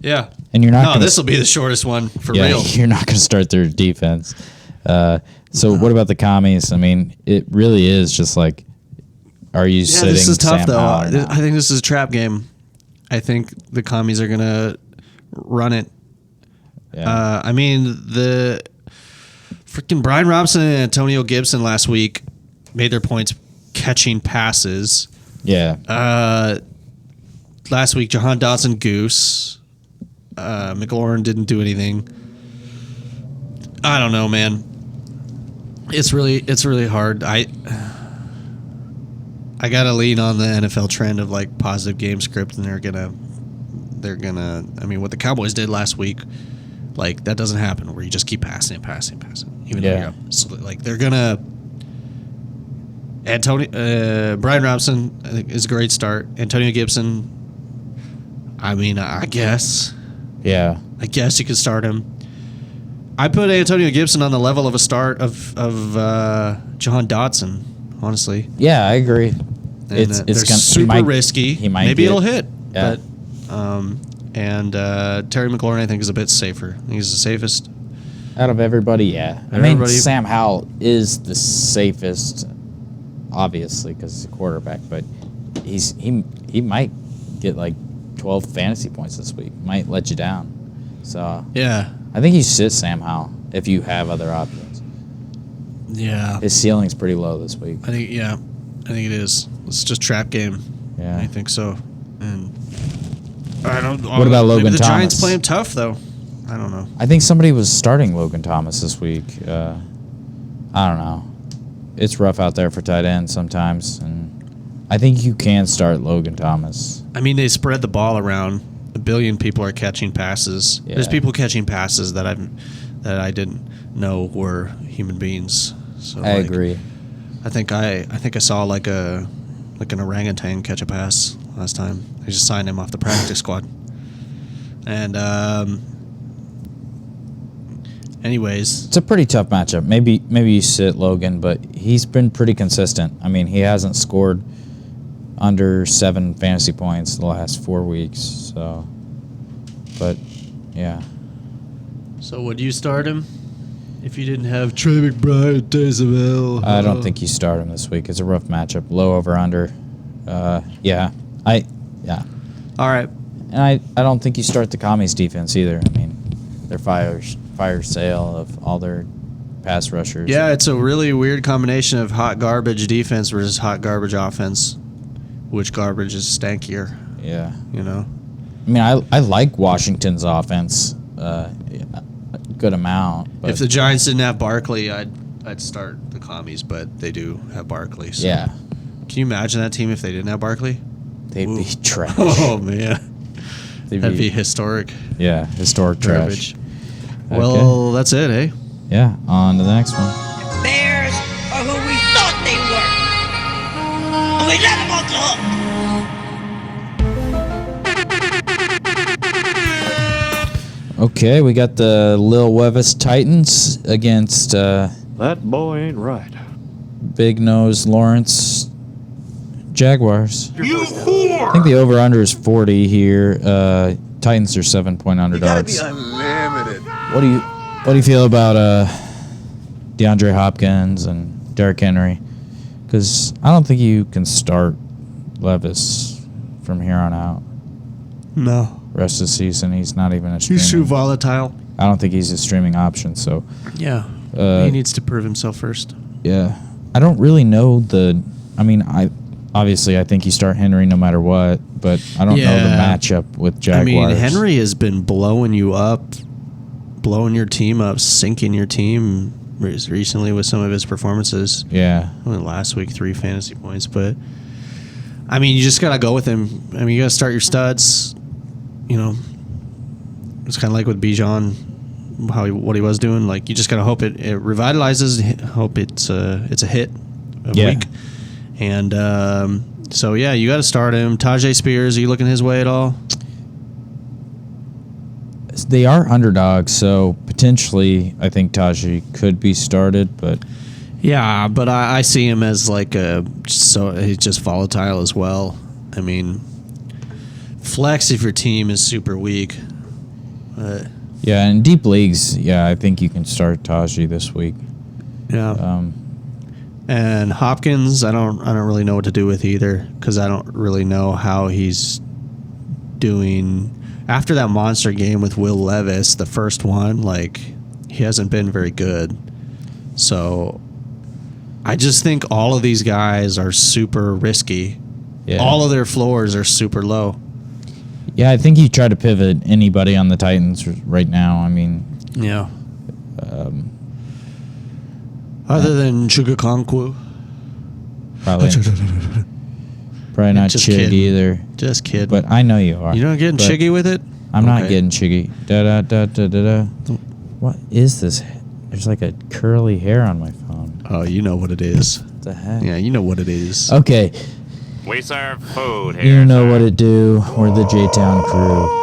Yeah. And you're not No, gonna, this will be the shortest one for yeah, real. you're not going to start their defense. So what about the commies? I mean, it really is just like, are you Yeah, sitting this is tough Sam though. Howell or not? I think this is a trap game. I think the commies are gonna run it. Yeah. I mean, the freaking Brian Robinson and Antonio Gibson last week made their points catching passes. yeah. Last week, Jahan Dotson goose. McLaurin didn't do anything. I don't know, man. It's really hard. I gotta lean on the NFL trend of like positive game script, and they're gonna. I mean, what the Cowboys did last week, like that doesn't happen where you just keep passing, even though Yeah. you're up. So like they're gonna Brian Robinson I think is a great start. Antonio Gibson, I mean, I guess Yeah. you could start him. I put Antonio Gibson on the level of a start of Jahan Dotson, honestly. Yeah, I agree. And It's they're gonna, super risky. He might Maybe get- it'll hit. Yeah. But Terry McLaurin I think is a bit safer. I think he's the safest. Out of everybody, yeah. I mean, Everybody- Sam Howell is the safest, obviously, because he's a quarterback. But he might get like 12 fantasy points this week. Might let you down. So Yeah. I think you sit Sam Howell if you have other options. Yeah. His ceiling's pretty low this week. I think it is. It's just trap game. Yeah. I think so. And I don't. What about Logan maybe the Giants Thomas? play him tough though. I don't know. I think somebody was starting Logan Thomas this week. I don't know. It's rough out there for tight ends sometimes, and I think you can start Logan Thomas. I mean, they spread the ball around. A billion people are catching passes. Yeah. There's people catching passes that I didn't know were human beings. So I like, agree. I think I saw like an orangutan catch a pass last time. They just signed him off the practice squad. And anyways, It's a pretty tough matchup. Maybe you sit Logan, but he's been pretty consistent. I mean, he hasn't scored under 7 fantasy points the last 4 weeks. So, but yeah, so would you start him if you didn't have Trey McBride, Taysom Hill? I don't think you start him this week. It's a rough matchup. Low over under. Yeah. All right. And I don't think you start the Commies defense either. I mean, they're fire sale of all their pass rushers. Yeah, it's a really weird combination of hot garbage defense versus hot garbage offense. Which garbage is stankier, Yeah. you know? I mean, I like Washington's offense a good amount. But If the Giants didn't have Barkley, I'd start the Commies, but they do have Barkley. So. yeah, Can you imagine that team if they didn't have Barkley? they'd be trash. Oh, man. They'd That'd be historic yeah, historic trash. garbage. Well, that's it, eh? Yeah, on to the next one. Bears are who we thought they were. And we let them off the hook. Okay, we got the Lil Wevis Titans against That boy ain't right. Big Nose Lawrence Jaguars. You whore! I think the over-under is 40 here. Titans are 7-point underdogs. Unlimited. What do you feel about DeAndre Hopkins and Derrick Henry? Because I don't think you can start Levis from here on out. No. Rest of the season, he's not even a streaming. He's too volatile. I don't think he's a streaming option. So Yeah. Uh, he needs to prove himself first. yeah, I don't really know the. I mean, I think you start Henry no matter what, but I don't know the Yeah. matchup with Jaguars. I mean, Henry has been blowing you up, blowing your team up, sinking your team recently with some of his performances. Yeah, Only last week, 3 fantasy points, but I mean, you just gotta go with him. I mean, you gotta start your studs. You know, it's kind of like with Bijan, what he was doing. Like, you just gotta hope it revitalizes. Hope it's a hit of Yeah. week. And so yeah, you got to start him. Tajay Spears, are you looking his way at all? they are underdogs, so potentially I think Tajay could be started, but Yeah, but I see him as like he's just volatile as well. I mean, flex if your team is super weak. yeah, in deep leagues, yeah, I think you can start Tajay this week. Yeah. And Hopkins, I don't really know what to do with either, because I don't really know how he's doing after that monster game with Will Levis, the first one. Like, he hasn't been very good. So I just think all of these guys are super risky. Yeah. All of their floors are super low. Yeah, I think you try to pivot anybody on the Titans right now. I mean, Yeah. Other than Chukwukankwu. probably not Just Chig kidding. either. Just kidding. But I know you are. You're not getting But chiggy with it? I'm not Okay. getting Chiggy. Da da da da da da. What is this? There's like a curly hair on my phone. Oh, you know what it is. the heck? Yeah, you know what it is. Okay, We serve food here. you know sir. what it do. We're the J-Town crew.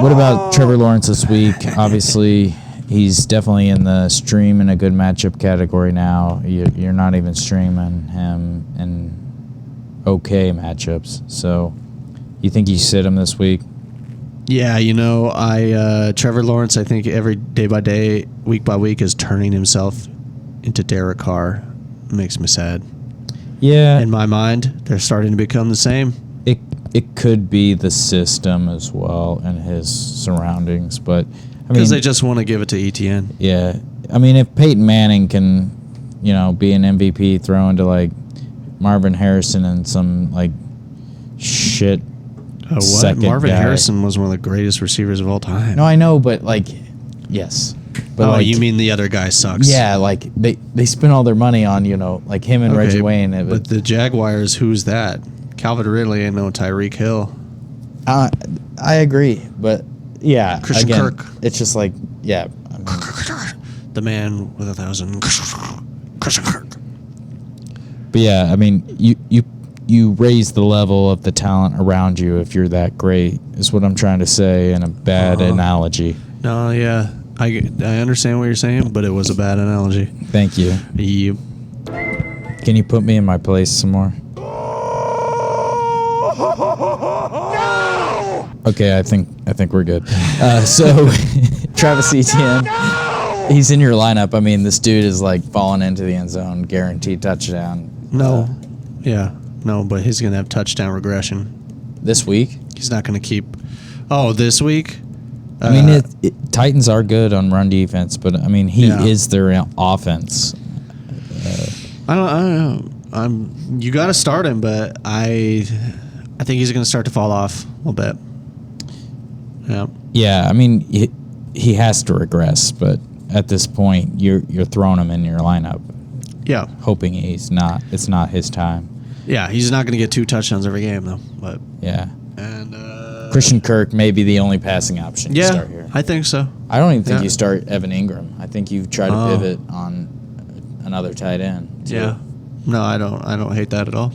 What about Trevor Lawrence this week? Obviously, he's definitely in the stream in a good matchup category now. You're not even streaming him in okay matchups. So, you think you sit him this week? Yeah, Trevor Lawrence, I think every day by day, week by week, is turning himself into Derek Carr. It makes me sad. Yeah, In my mind, they're starting to become the same. it could be the system as well and his surroundings, but I mean, Because they just want to give it to ETN. yeah, I mean, if Peyton Manning can, be an MVP throwing to like Marvin Harrison and some like shit. What? Second Marvin guy. Harrison was one of the greatest receivers of all time. No, I know, but like, yes. But Oh, like, you mean the other guy sucks? Yeah, like they spend all their money on like him and Okay, Reggie Wayne. But the Jaguars, who's that? Calvin Ridley and no Tyreek Hill. I agree, but yeah, Christian again, Kirk. It's just like I mean, The man with 1,000. Christian Kirk. but yeah, I mean, you raise the level of the talent around you if you're that great. Is what I'm trying to say in a bad analogy. No, yeah. I understand what you're saying, but it was a bad analogy. Thank you. Yep. Can you put me in my place some more? Okay, I think we're good. So Travis Etienne, he's in your lineup. I mean, this dude is like falling into the end zone, guaranteed touchdown. No. Yeah. No, but he's going to have touchdown regression. This week. He's not going to keep. Oh, this week? I mean, Titans are good on run defense, but I mean, he Yeah. is their offense. I don't know. You got to start him, but I think he's going to start to fall off a little bit. Yeah. Yeah, I mean, he has to regress, but at this point, you're throwing him in your lineup, Yeah. hoping it's not his time. Yeah, he's not going to get 2 touchdowns every game, though. But Yeah. and Christian Kirk may be the only passing option you yeah, start here. I think so. I don't even think Yeah. you start Evan Ingram. I think you try to Oh. pivot on another tight end. too. Yeah. No, I don't hate that at all.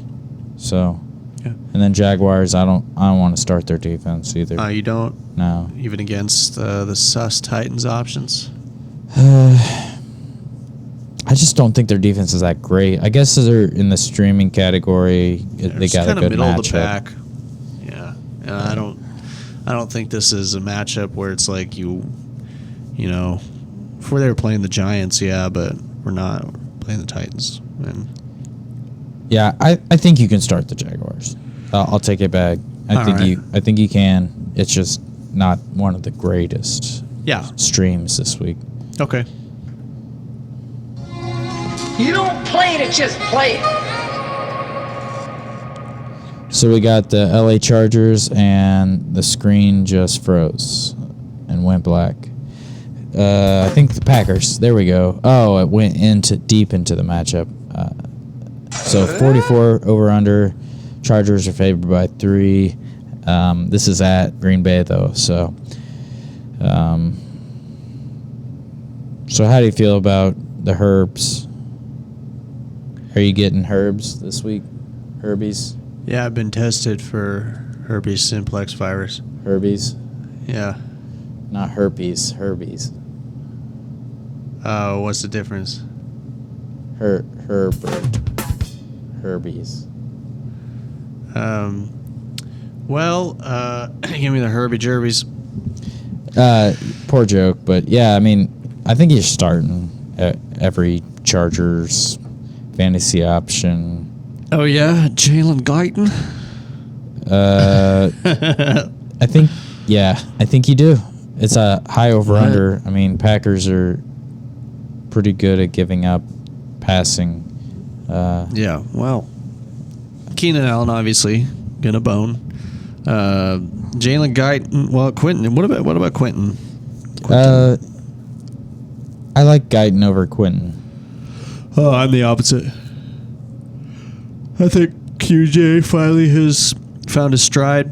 So, Yeah. and then Jaguars, I don't want to start their defense either. You don't No. even against the sus Titans options. I just don't think their defense is that great. I guess they're in the streaming category. They It's got a kinda good middle of the matchup. pack. Yeah, and I don't think this is a matchup where it's like before they were playing the Giants, yeah, but we're not playing the Titans. And Yeah, I think you can start the Jaguars. I'll take it back. I think you can. It's just not one of the greatest yeah, streams this week. okay. You don't play to just play it. So we got the LA Chargers, and the screen just froze and went black. I think the Packers. There we go. Oh, it went deep into the matchup. So 44 over under. Chargers are favored by 3. This is at Green Bay though. So, so how do you feel about the Herbs? Are you getting Herbs this week? Herbies? Yeah, I've been tested for herpes simplex virus. Herbies? Yeah. Not herpes. Herbies. What's the difference? Herbert. Herbies. Well, give me the Herbie Jerbies. Poor joke, but yeah, I mean, I think you're starting every Chargers fantasy option. Oh yeah, Jalen Guyton. I think you do. It's a high over under. I mean, Packers are pretty good at giving up passing. Yeah, well, Keenan Allen obviously gonna bone. Jalen Guyton. Well, Quentin. What about Quentin? I like Guyton over Quentin. Oh, I'm the opposite. I think QJ finally has found his stride.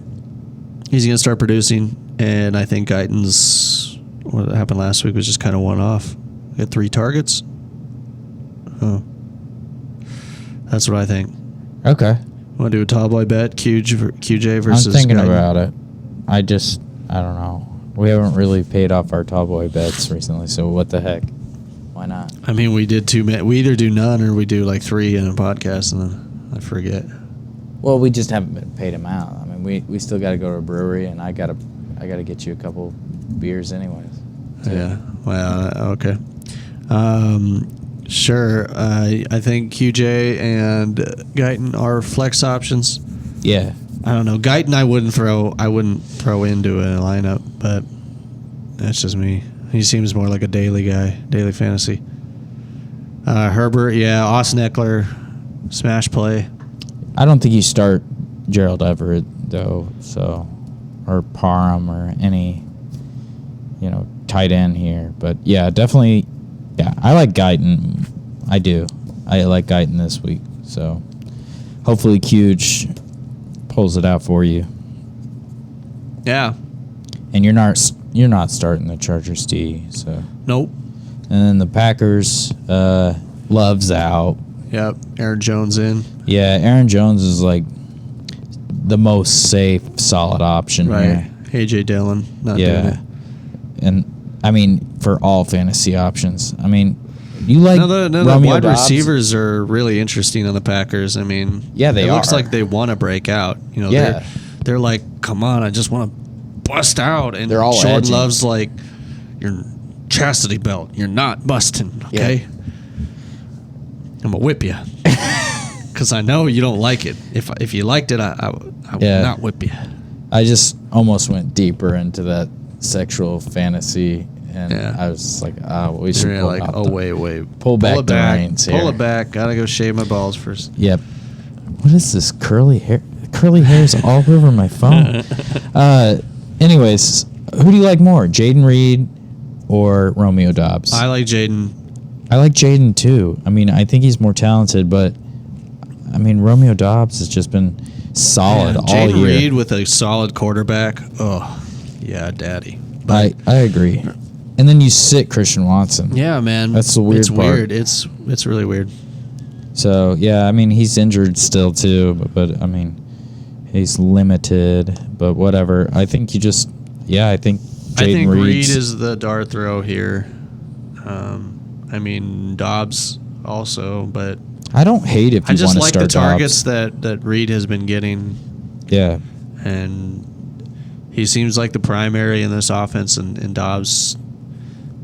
He's gonna start producing, and I think Guyton's what happened last week was just kind of one off. He had 3 targets. Oh. That's what I think. Okay. Want to do a tall boy bet? QJ versus. I'm thinking Guyton? about it. I don't know. We haven't really paid off our tall boy bets recently, so what the heck? Why not? I mean, we did we either do none or we do like 3 in a podcast, and then I forget. Well, we just haven't been paid them out. I mean, we still got to go to a brewery, and I gotta get you a couple beers anyways. too. Yeah. Well, okay. Sure. I think QJ and Guyton are flex options. Yeah. I don't know. Guyton, I wouldn't throw into a lineup, but that's just me. He seems more like a daily guy, daily fantasy. Herbert, yeah. Austin Eckler, smash play. I don't think you start Gerald Everett though, or Parham or any, tight end here. But yeah, definitely. Yeah, I like Guyton. I do. I like Guyton this week. So hopefully Huge pulls it out for you. Yeah. And you're not starting the Chargers D. So Nope. and then the Packers, Love's out. Yep. Aaron Jones in. Yeah, Aaron Jones is like the most safe, solid option Right. here. AJ Dillon not doing Yeah, it. and I mean for all fantasy options. I mean, you like The Romeo wide Doubs? receivers are really interesting on the Packers. I mean, Yeah, they it looks are. like they want to break out. Yeah. They're like, come on, I just want to bust out. And They're all Jordan edging. Love's like, your chastity belt. You're not busting, okay? I'm gonna whip you because I know you don't like it. If you liked it, I would Yeah. not whip you. I just almost went deeper into that sexual fantasy, and Yeah. I was just like, we should You're pull like, out oh the- wait, pull back it the back, reins pull here. it back. Gotta go shave my balls first. Yep. What is this curly hair? Curly hair's all over my phone. Anyways, who do you like more, Jaden Reed or Romeo Doubs? I like Jaden. I like Jaden too. I mean, I think he's more talented, but I mean, Romeo Doubs has just been solid all Jaden year. Reed with a solid quarterback. Oh, yeah, daddy. I agree. And then you sit Christian Watson. Yeah, man. That's the weird It's part. weird. It's really weird. So yeah, I mean he's injured still too, but I mean he's limited. But whatever. I think you just I think I think Reed Reed's- is the dart throw here. I mean Dobbs also, but I don't hate if you I just want to like start the targets Dobbs. that Reed has been getting, Yeah, and he seems like the primary in this offense. And Dobbs,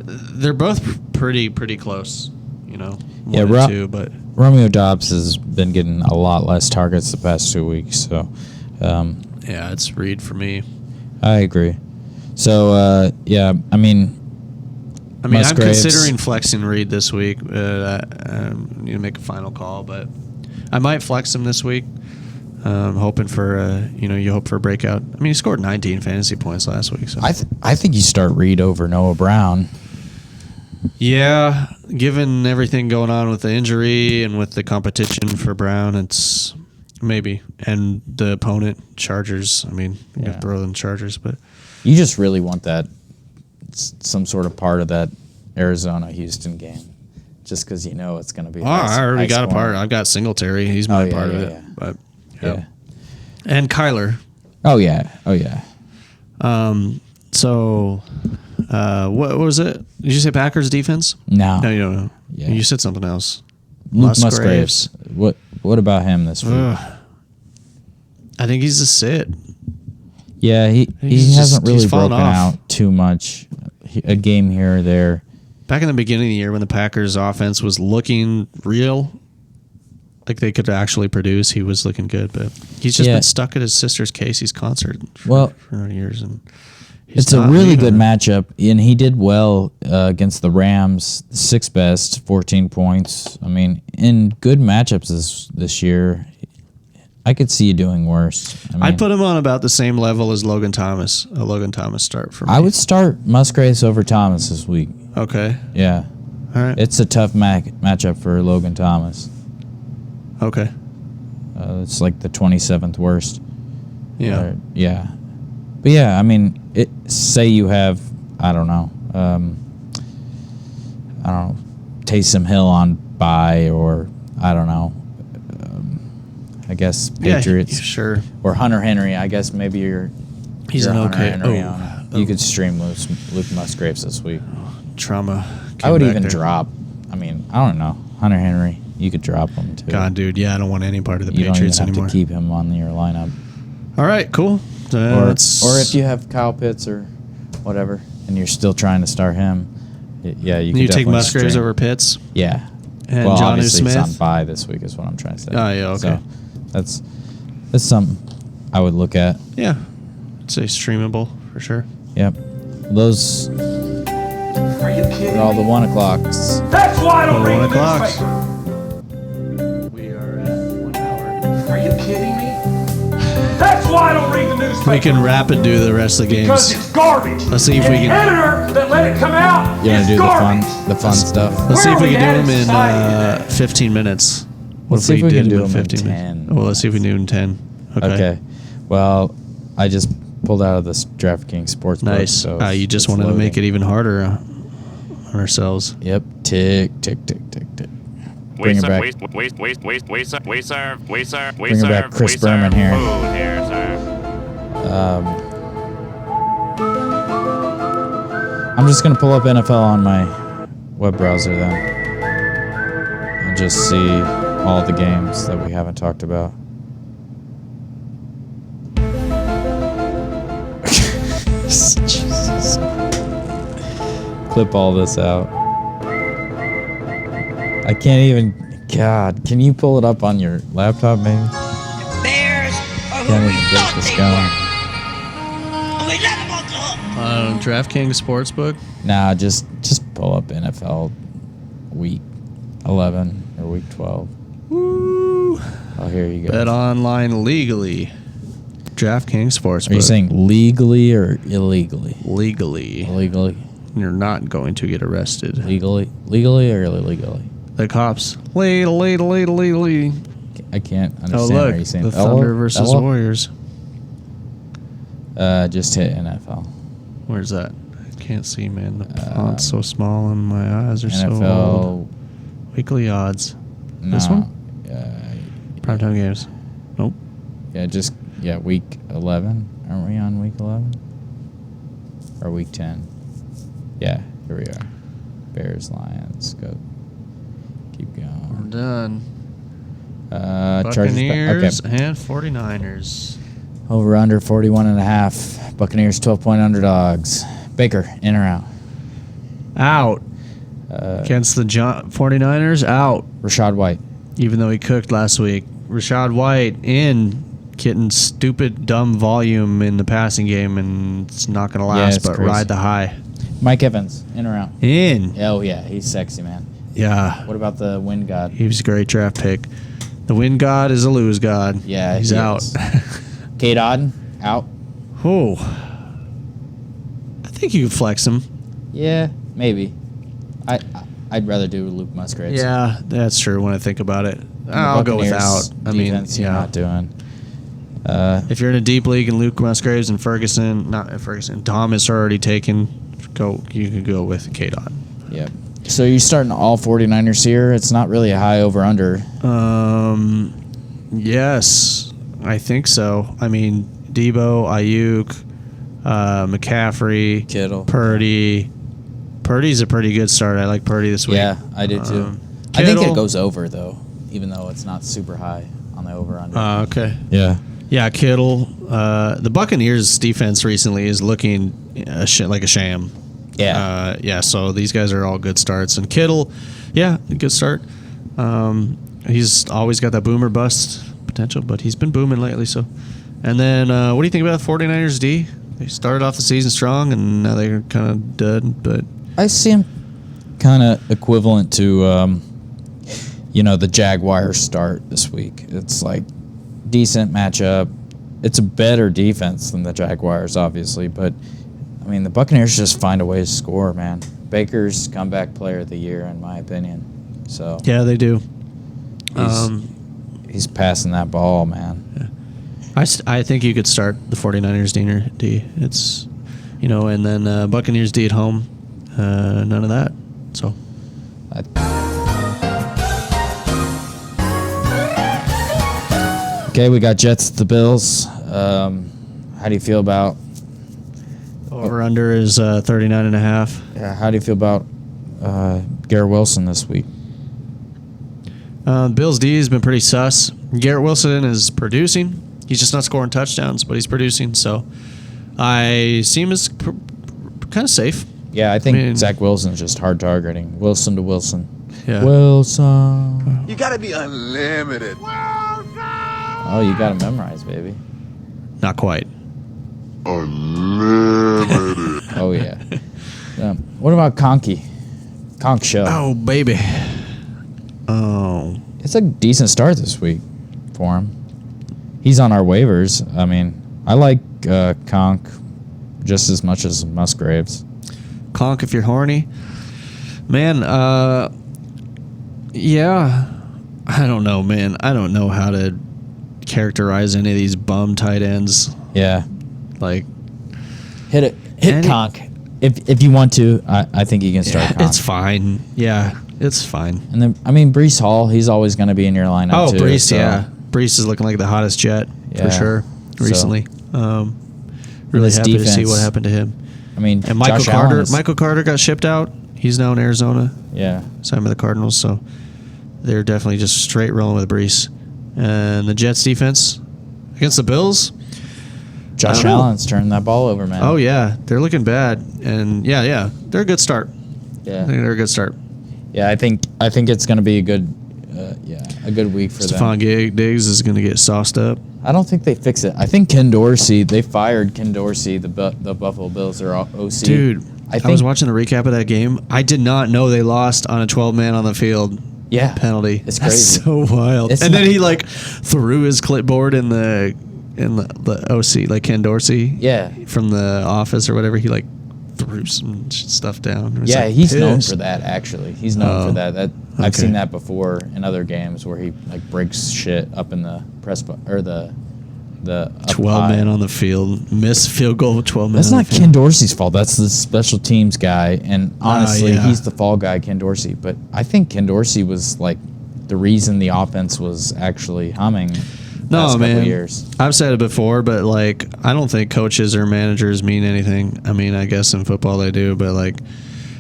they're both pretty close. One and two, but Romeo Doubs has been getting a lot less targets the past 2 weeks. So yeah, it's Reed for me. I agree. So I mean I'm Musgraves. considering flexing Reed this week. I need to make a final call, but I might flex him this week. Hoping for you hope for a breakout. I mean, he scored 19 fantasy points last week. So I think you start Reed over Noah Brown. yeah, given everything going on with the injury and with the competition for Brown, it's maybe, and the opponent Chargers. I mean, you Yeah. throw them Chargers, but You just really want that some sort of part of that Arizona-Houston game, just because it's going to be. I already high got a part. scoring. I've got Singletary. He's my Oh, yeah, part of yeah, it. yeah. But Yeah. and Kyler. Oh yeah. So, what was it? Did you say Packers defense? No. No, you don't know. Yeah. You said something else. Luke Musgraves. What about him this week? I think he's a sit. Yeah, he He's hasn't really he's fallen broken off. out too much. A game here or there. Back in the beginning of the year when the Packers offense was looking real, like they could actually produce, he was looking good. But he's just Yeah. been stuck at his sister's Casey's concert Well, for years. And he's It's a not really leaving. good matchup, and he did well against the Rams. Sixth best, 14 points. I mean, in good matchups this year, I could see you doing worse. I mean, I'd put him on about the same level as Logan Thomas. A Logan Thomas start for me. I would start Musgraves over Thomas this week. Okay. Yeah, All right. it's a tough matchup for Logan Thomas. Okay. It's like the 27th worst. Yeah. Yeah. But yeah, I mean, say you have, I don't know, Taysom Hill on bye, or I don't know, I guess Yeah, Patriots sure. or Hunter Henry. I guess maybe He's you're an Hunter okay. Henry Oh, owner. You could stream Luke Musgraves this week. trauma. I would came back even there. drop. I mean, I don't know. Hunter Henry, you could drop him too. God, dude. Yeah, I don't want any part of the you don't even Patriots have anymore. to keep him on your lineup. All right, cool. Or if you have Kyle Pitts or whatever, and you're still trying to start him, yeah, you can you take definitely Musgraves stream. over Pitts. Yeah. And well, Jonnu obviously Smith? it's on bye this week is what I'm trying to say. Oh, yeah, okay. So that's something I would look at. Yeah, I'd say streamable for sure. Yep. Those Are you kidding are all the me? 1 o'clocks. That's why I don't Oh, read 1 the o'clock. newspaper. We are at 1 hour. Are you kidding me? That's why I don't read the newspaper. We can rapid do the rest of the Because games. it's garbage. Let's see if and we the can- editor that let it come out You is want to do garbage. the fun stuff? Let's see Where if are we we can at do them in in society today? 15 minutes. What Let's see if we can do them in 15 10 minutes? Well, let's see if we can do it in 10. Okay. Well, I just pulled out of this DraftKings Sportsbook. Nice. So You just it's wanted to make it loading. even harder on ourselves. Yep. Tick, tick, tick, tick, tick. Bring it back. We serve Bring it back, Chris Berman here. Food here, sir. I'm just going to pull up NFL on my web browser then. And just see all the games that we haven't talked about. Jesus. Clip all this out. I can't even. God, can you pull it up on your laptop, maybe? Bears are Can't who we even get thought this they going. were. And we let them off the hook. DraftKings Sportsbook. Nah, just pull up NFL week 11 or week 12. Woo! Oh, here you go. Bet online legally. DraftKings Sportsbook. Are you saying legally or illegally? legally? Illegally, You're not going to get arrested. legally or illegally? The cops. Legally. I can't understand. Oh, look. Are you saying The Thunder Ella? versus Ella? Warriors. Just hit NFL. Where's that? I can't see, man. The font's so small and my eyes are so old. NFL. Weekly odds. No, This one? Uh, Primetime games. Nope. yeah, week 11. Aren't we on week 11? Or week 10? Yeah, here we are. Bears, Lions, go. Keep We're going. done. Chargers. Buccaneers Okay. and 49ers. Over under 41.5. Buccaneers 12-point underdogs. Baker, in or out? Out. Against the 49ers, out. Rashad White. Even though he cooked last week. Rashad White in, getting stupid, dumb volume in the passing game, and it's not going to last, it's but crazy. ride the high. Mike Evans, in or out? In. Oh, yeah, he's sexy, man. Yeah. What about the wind god? He was a great draft pick. The win god is a lose god. Yeah, he's he out. is. Cade Otton, out? Oh. I think you can flex him. Yeah, maybe. I'd rather do Luke Musgraves. Yeah, that's true when I think about it. And the I'll go Buccaneers without. I mean, defense, you're yeah. not doing. If you're in a deep league and Luke Musgraves and Thomas are already taken, you can go with K-Dot. Yep. So you're starting all 49ers here. It's not really a high over-under. Yes, I think so. I mean, Debo, Ayuk, McCaffrey, Kittle. Purdy. Purdy's a pretty good start. I like Purdy this week. Yeah, I do too. I think Kittle. it goes over, though, even though it's not super high on the over-under. Okay. yeah. Yeah, Kittle. The Buccaneers' defense recently is looking like a sham. Yeah. So these guys are all good starts. And Kittle, yeah, a good start. He's always got that boomer bust potential, but he's been booming lately. So, and then what do you think about the 49ers D? They started off the season strong, and now they're kind of dead. But I see him kind of equivalent to, the Jaguars start this week. It's like decent matchup. It's a better defense than the Jaguars, obviously, but I mean the Buccaneers just find a way to score, man. Baker's comeback player of the year, in my opinion. So yeah, they do. he's passing that ball, man. I think you could start the 49ers D. It's, and then Buccaneers D at home. None of that. So. Okay, we got Jets at the Bills. How do you feel about? Over under is 39.5. Yeah, how do you feel about Garrett Wilson this week? Bills D has been pretty sus. Garrett Wilson is producing. He's just not scoring touchdowns, but he's producing. So I see him as kind of safe. Yeah, I think I mean- Zach Wilson's just hard targeting. Wilson to Wilson. Yeah. Wilson. You gotta be unlimited. Oh, you got to memorize, baby. Not quite. Oh, yeah. What about Conky? Conk Show. Oh, baby. Oh. It's a decent start this week for him. He's on our waivers. I mean, I like Conk just as much as Musgraves. Conk, if you're horny. Man, yeah. I don't know, man. I don't know how to characterize any of these bum tight ends. Yeah. Like, Hit Any- Conk. If you want to, I think you can start Conk. it's fine. Yeah, it's fine. And then, I mean, Brees Hall, he's always going to be in your lineup Oh, too. Brees, so- yeah. Brees is looking like the hottest jet Yeah. for sure So- recently. Really This happy to see defense- what happened to him. I mean, And Michael Josh Carter. Allen is- Michael Carter got shipped out. He's now in Arizona. Yeah. Signed by the Cardinals, so they're definitely just straight rolling with Brees. And the Jets defense against the Bills. Josh I don't know. Allen's turned that ball over, man. Oh yeah, they're looking bad. And yeah, they're a good start. I Yeah. think they're a good start. Yeah, I think it's going to be a good week for them. Stephon Diggs is going to get sauced up. I don't think they fix it. I think Ken Dorsey, they fired Ken Dorsey, the Buffalo Bills, their OC. Dude, I think, was watching the recap of that game. I did not know they lost on a 12-man on the field yeah, penalty. It's That's crazy. so wild. It's and then not- he like threw his clipboard in the OC, like Ken Dorsey. Yeah. From the office or whatever. He like threw some stuff down. It was, Yeah, like, he's known pissed. for that. Actually, he's known Oh, for that. I've okay. seen that before in other games where he like breaks shit up in the press or the up 12-man high. on the field. Missed field goal with 12-man That's on not the field. Ken Dorsey's fault. That's the special teams guy, and honestly, yeah. he's the fall guy, Ken Dorsey. But I think Ken Dorsey was like the reason the offense was actually humming. No, last couple man. years. I've said it before, but like, I don't think coaches or managers mean anything. I mean, I guess in football they do, but like,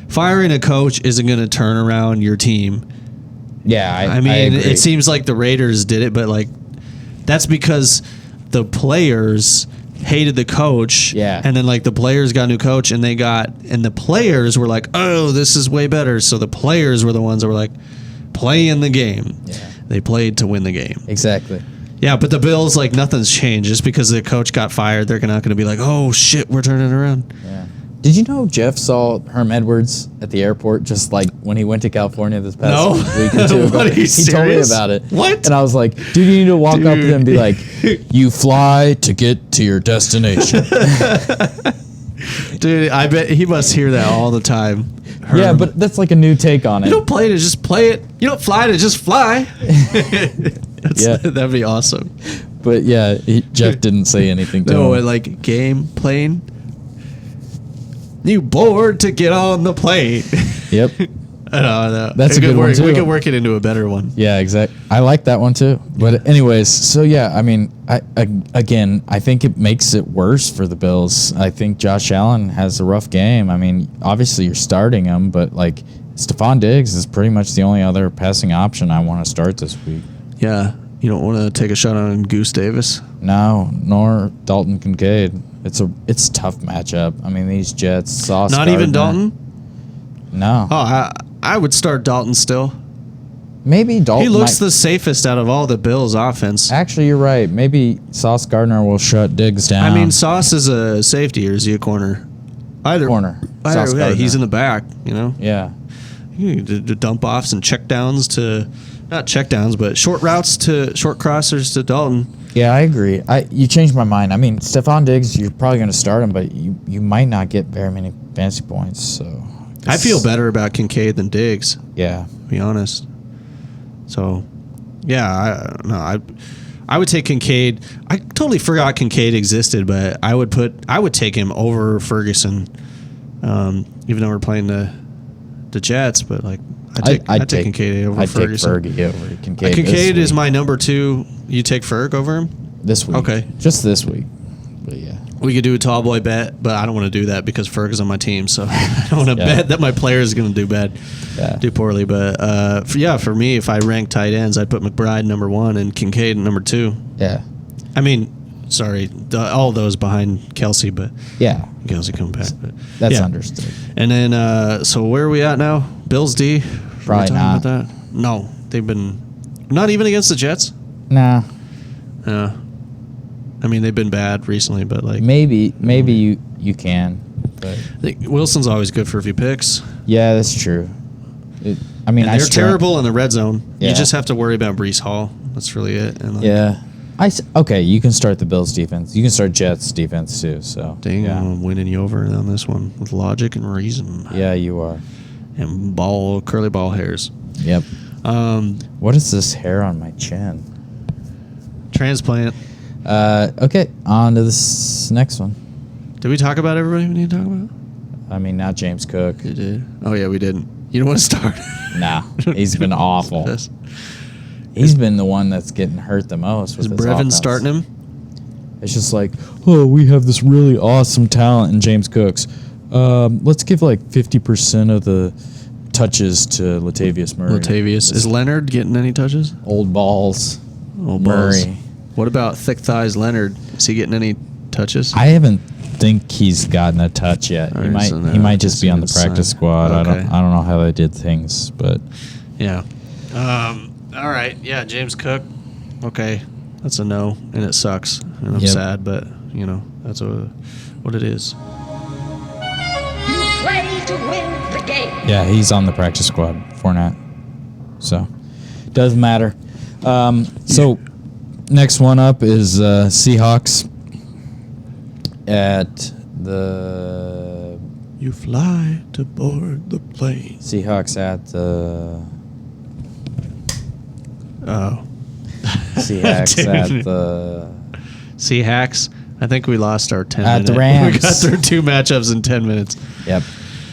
firing a coach isn't going to turn around your team. Yeah, I mean, agree. it seems like the Raiders did it, but like, that's because the players hated the coach. Yeah. And then like the players got a new coach, and the players were like, oh, this is way better. So the players were the ones that were like, play in the game. Yeah. They played to win the game. Exactly. Yeah, but the Bills, like, nothing's changed. Just because the coach got fired, they're not going to be like, oh, shit, we're turning it around. Yeah. Did you know Jeff saw Herm Edwards at the airport just like when he went to California this past No. week or two ago? What, are you He told me serious? about it. What? And I was like, dude, you need to walk up to him and be like, you fly to get to your destination. Dude, I bet he must hear that all the time. Herm. Yeah, but that's like a new take on it. You don't play to just play it. You don't fly to just fly. Yeah. That'd be awesome. But yeah, Jeff didn't say anything to No, him. like game plane. You bored to get on the plane. Yep. No. That's a good one, too. We could work it into a better one. Yeah, exactly. I like that one too. But anyways, so yeah, I mean, I think it makes it worse for the Bills. I think Josh Allen has a rough game. I mean, obviously you're starting him, but like Stephon Diggs is pretty much the only other passing option I want to start this week. Yeah. You don't want to take a shot on Goose Davis? No, nor Dalton Kincaid. It's a tough matchup. I mean, these Jets, Sauce Not even Gardner. Dalton? No. Oh, I would start Dalton still. Maybe Dalton. He looks might- the safest out of all the Bills' offense. Actually, you're right. Maybe Sauce Gardner will shut Diggs down. I mean, Sauce is a safety, or is he a corner? Either Corner. Either Sauce way, Gardner. he's in the back. You know, Yeah. you do dump offs and check downs to, not check downs, but short routes to short crossers to Dalton. Yeah, I agree. You changed my mind. I mean, Stephon Diggs, you're probably going to start him, but you might not get very many fantasy points. So I feel better about Kincaid than Diggs, Yeah, to be honest. So, yeah, I would take Kincaid. I totally forgot Kincaid existed, but I would take him over Ferguson, even though we're playing the Jets. But like, I'd take Kincaid over I'd Ferguson. take Fergie over Kincaid. Kincaid this is week. my number 2. You take Ferg over him? This week. Okay. Just this week. But yeah. We could do a tall boy bet, but I don't want to do that because Ferg is on my team, so I don't want to Yeah. bet that my player is going to do bad, do poorly. But for me, if I rank tight ends, I'd put McBride number 1 and Kincaid number 2. Yeah. I mean, sorry, all those behind Kelsey, but Yeah. Kelsey coming back. But That's yeah. understood. And then, so where are we at now? Bills D? Probably Talking not. About that? No, they've been not even against the Jets. Nah. I mean, they've been bad recently, but like Maybe you can. But I think Wilson's always good for a few picks. yeah, that's true. I mean, And they're terrible in the red zone. Yeah. You just have to worry about Breece Hall. That's really it. And like, Yeah. Okay, you can start the Bills defense. You can start Jets defense too. So dang, yeah. I'm winning you over on this one with logic and reason Yeah, you are. and curly ball hairs. Yep. What is this hair on my chin? Transplant. Okay, on to this next one. Did we talk about everybody we need to talk about? I mean, not James Cook. You did. Oh yeah, we didn't. You don't want to start. Nah, he's been awful. Is He's been the one that's getting hurt the most. With his Brevin offense. starting him? It's just like, oh, we have this really awesome talent in James Cooks. Let's give like 50% of the touches to Latavius Murray. Latavius. Is Leonard getting any touches? Old balls. Oh, Murray. balls. What about thick thighs Leonard? Is he getting any touches? I haven't think he's gotten a touch yet. He Alright, might. He might just be on the practice squad. Okay. I don't know how they did things, but Yeah. All right. Yeah, James Cook. Okay. That's a no, and it sucks. And I'm Yep. sad, but, that's what it is. You play to win the game. yeah, he's on the practice squad. Fournette. So doesn't matter. So next one up is Seahawks at the You fly to board the plane. Seahawks at the Oh. Seahawks at the Seahawks. I think we lost our 10 At the minute. Rams. We got through 2 matchups in 10 minutes. yep.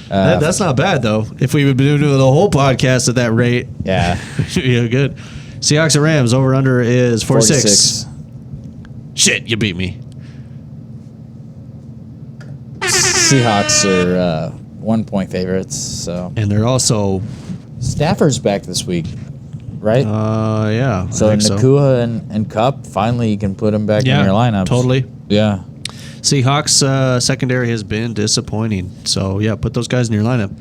That's not bad, though. If we would be doing the whole podcast at that rate, Yeah. yeah, good. Seahawks and Rams, over under is 46. Shit, you beat me. Seahawks are 1-point favorites. So And they're also, Stafford's back this week, right? yeah. so I think Nakua and Cup, finally you can put them back in your lineups. Totally. Yeah. Seahawks secondary has been disappointing. So, yeah, put those guys in your lineup.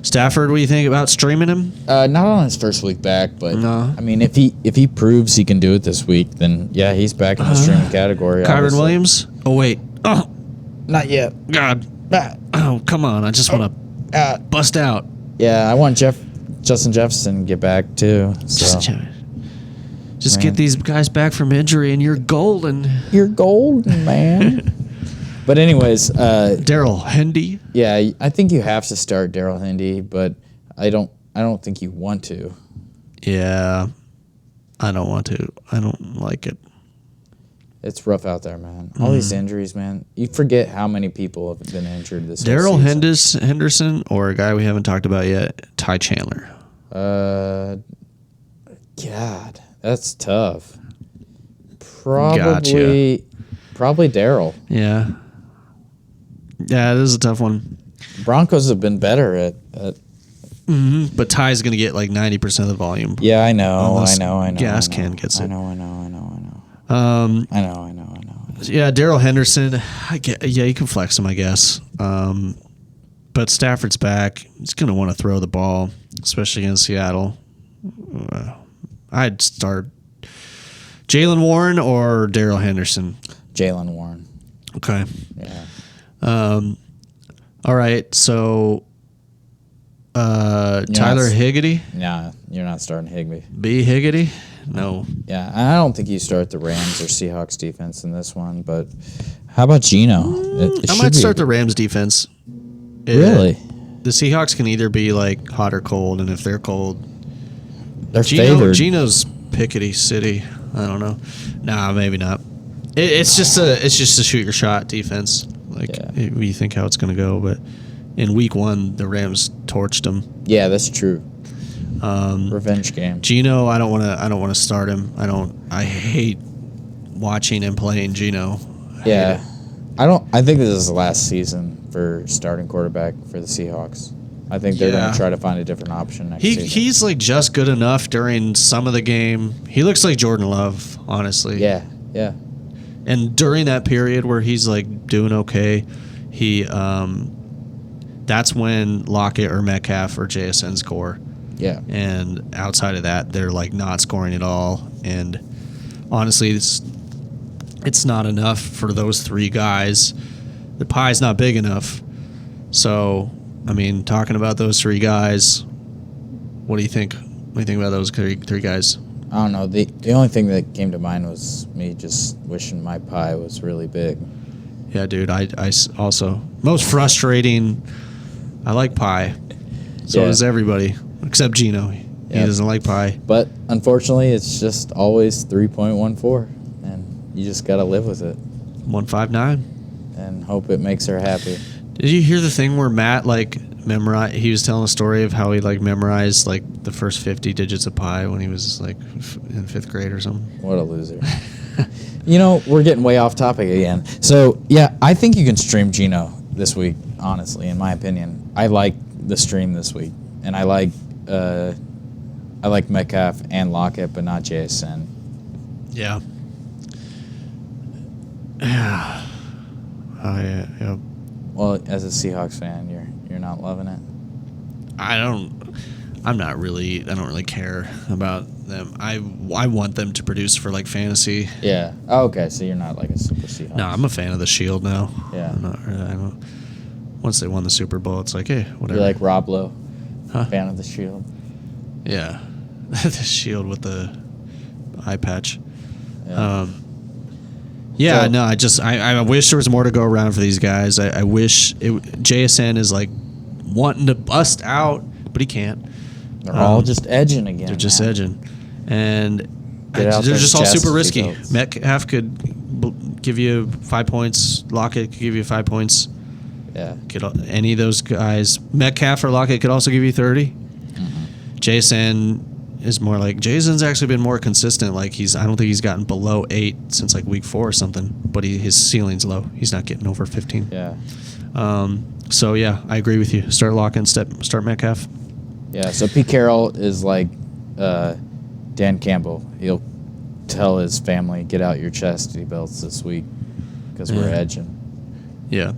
Stafford, what do you think about streaming him? Not on his first week back, but No. I mean, if he proves he can do it this week, then yeah, he's back in the streaming category. Kyron obviously. Williams? Oh, wait. Oh, Not yet. God. Oh, come on. I just want to bust out. Yeah, I want Justin Jefferson to get back too. So. Just Man. get these guys back from injury, and you're golden. You're golden, man. But anyways, Daryl Hendy. yeah, I think you have to start Daryl Hendy, but I don't think you want to. Yeah, I don't want to. I don't like it. It's rough out there, man. All these injuries, man. You forget how many people have been injured this whole Daryl season. Henderson, or a guy we haven't talked about yet, Ty Chandler. God, that's tough. Probably Daryl. Yeah. Yeah, this is a tough one. Broncos have been better at But Ty's going to get like 90% of the volume. yeah, I know. Unless I know. Gas I know. Can gets it. I know. I know. Yeah, Daryl Henderson. Yeah, you can flex him, I guess. But Stafford's back. He's going to want to throw the ball, especially against Seattle. I'd start Jalen Warren or Daryl Henderson. Jalen Warren. Okay. Yeah. All right. So Tyler Higgity. Nah, you're not starting Higbee. B. Higgity? No. Yeah, I don't think you start the Rams or Seahawks defense in this one, but how about Geno? I might start the Rams defense. Really? The Seahawks can either be like hot or cold, and if they're cold, They're favored. Geno's Pickety City. I don't know. Nah, maybe not. It's just a shoot your shot defense. Like Yeah. we think how it's going to go, but in week 1, the Rams torched them. Yeah, that's true. Revenge game. Geno, I don't want to start him. I hate watching and playing Geno. Yeah. I think this is the last season for starting quarterback for the Seahawks. I think they're going to try to find a different option next season. He's like just good enough during some of the game. He looks like Jordan Love, honestly. Yeah. And during that period where he's like doing okay, he that's when Lockett or Metcalf or JSN score. Yeah. And outside of that, they're like not scoring at all. And honestly, it's not enough for those 3 guys. The pie's not big enough. So, I mean, talking about those 3 guys, what do you think? What do you think about those three guys? I don't know. The only thing that came to mind was me just wishing my pie was really big. Yeah, dude. I also most frustrating. I like pie. So does everybody except Geno. He doesn't like pie. But unfortunately, it's just always 3.14, and you just got to live with it 159 and hope it makes her happy. Did you hear the thing where Matt memorized? He was telling a story of how he memorized the first 50 digits of pi when he was in 5th grade or something. What a loser. We're getting way off topic again. So yeah, I think you can stream Geno this week. Honestly, in my opinion, I like the stream this week, and I like Metcalf and Lockett, but not JSN. Yeah. Yeah. Yeah. Well, as a Seahawks fan, you're not loving it. I don't really care about them. I want them to produce for fantasy. Yeah. Oh, okay. So you're not a super Seahawks. No, I'm a fan of the Shield now. Yeah. Once they won the Super Bowl, it's like, hey, whatever. You're like Rob Lowe, huh? Fan of the Shield. Yeah. The Shield with the eye patch. Yeah. I wish there was more to go around for these guys. I wish JSN is wanting to bust out, but he can't. They're all just edging again. They're just edging. And Get out they're those just all chest super risky. results. Metcalf could give you 5 points. Lockett could give you 5 points. Yeah. Any of those guys, Metcalf or Lockett, could also give you 30. Mm-hmm. Jason is more Jason's actually been more consistent. I don't think he's gotten below 8 since week 4 or something. But his ceiling's low. He's not getting over 15. Yeah. So yeah, I agree with you. Start Lockett, start Metcalf. Yeah. So Pete Carroll is Dan Campbell. He'll tell his family, get out your chastity belts this week because we're edging. Yeah.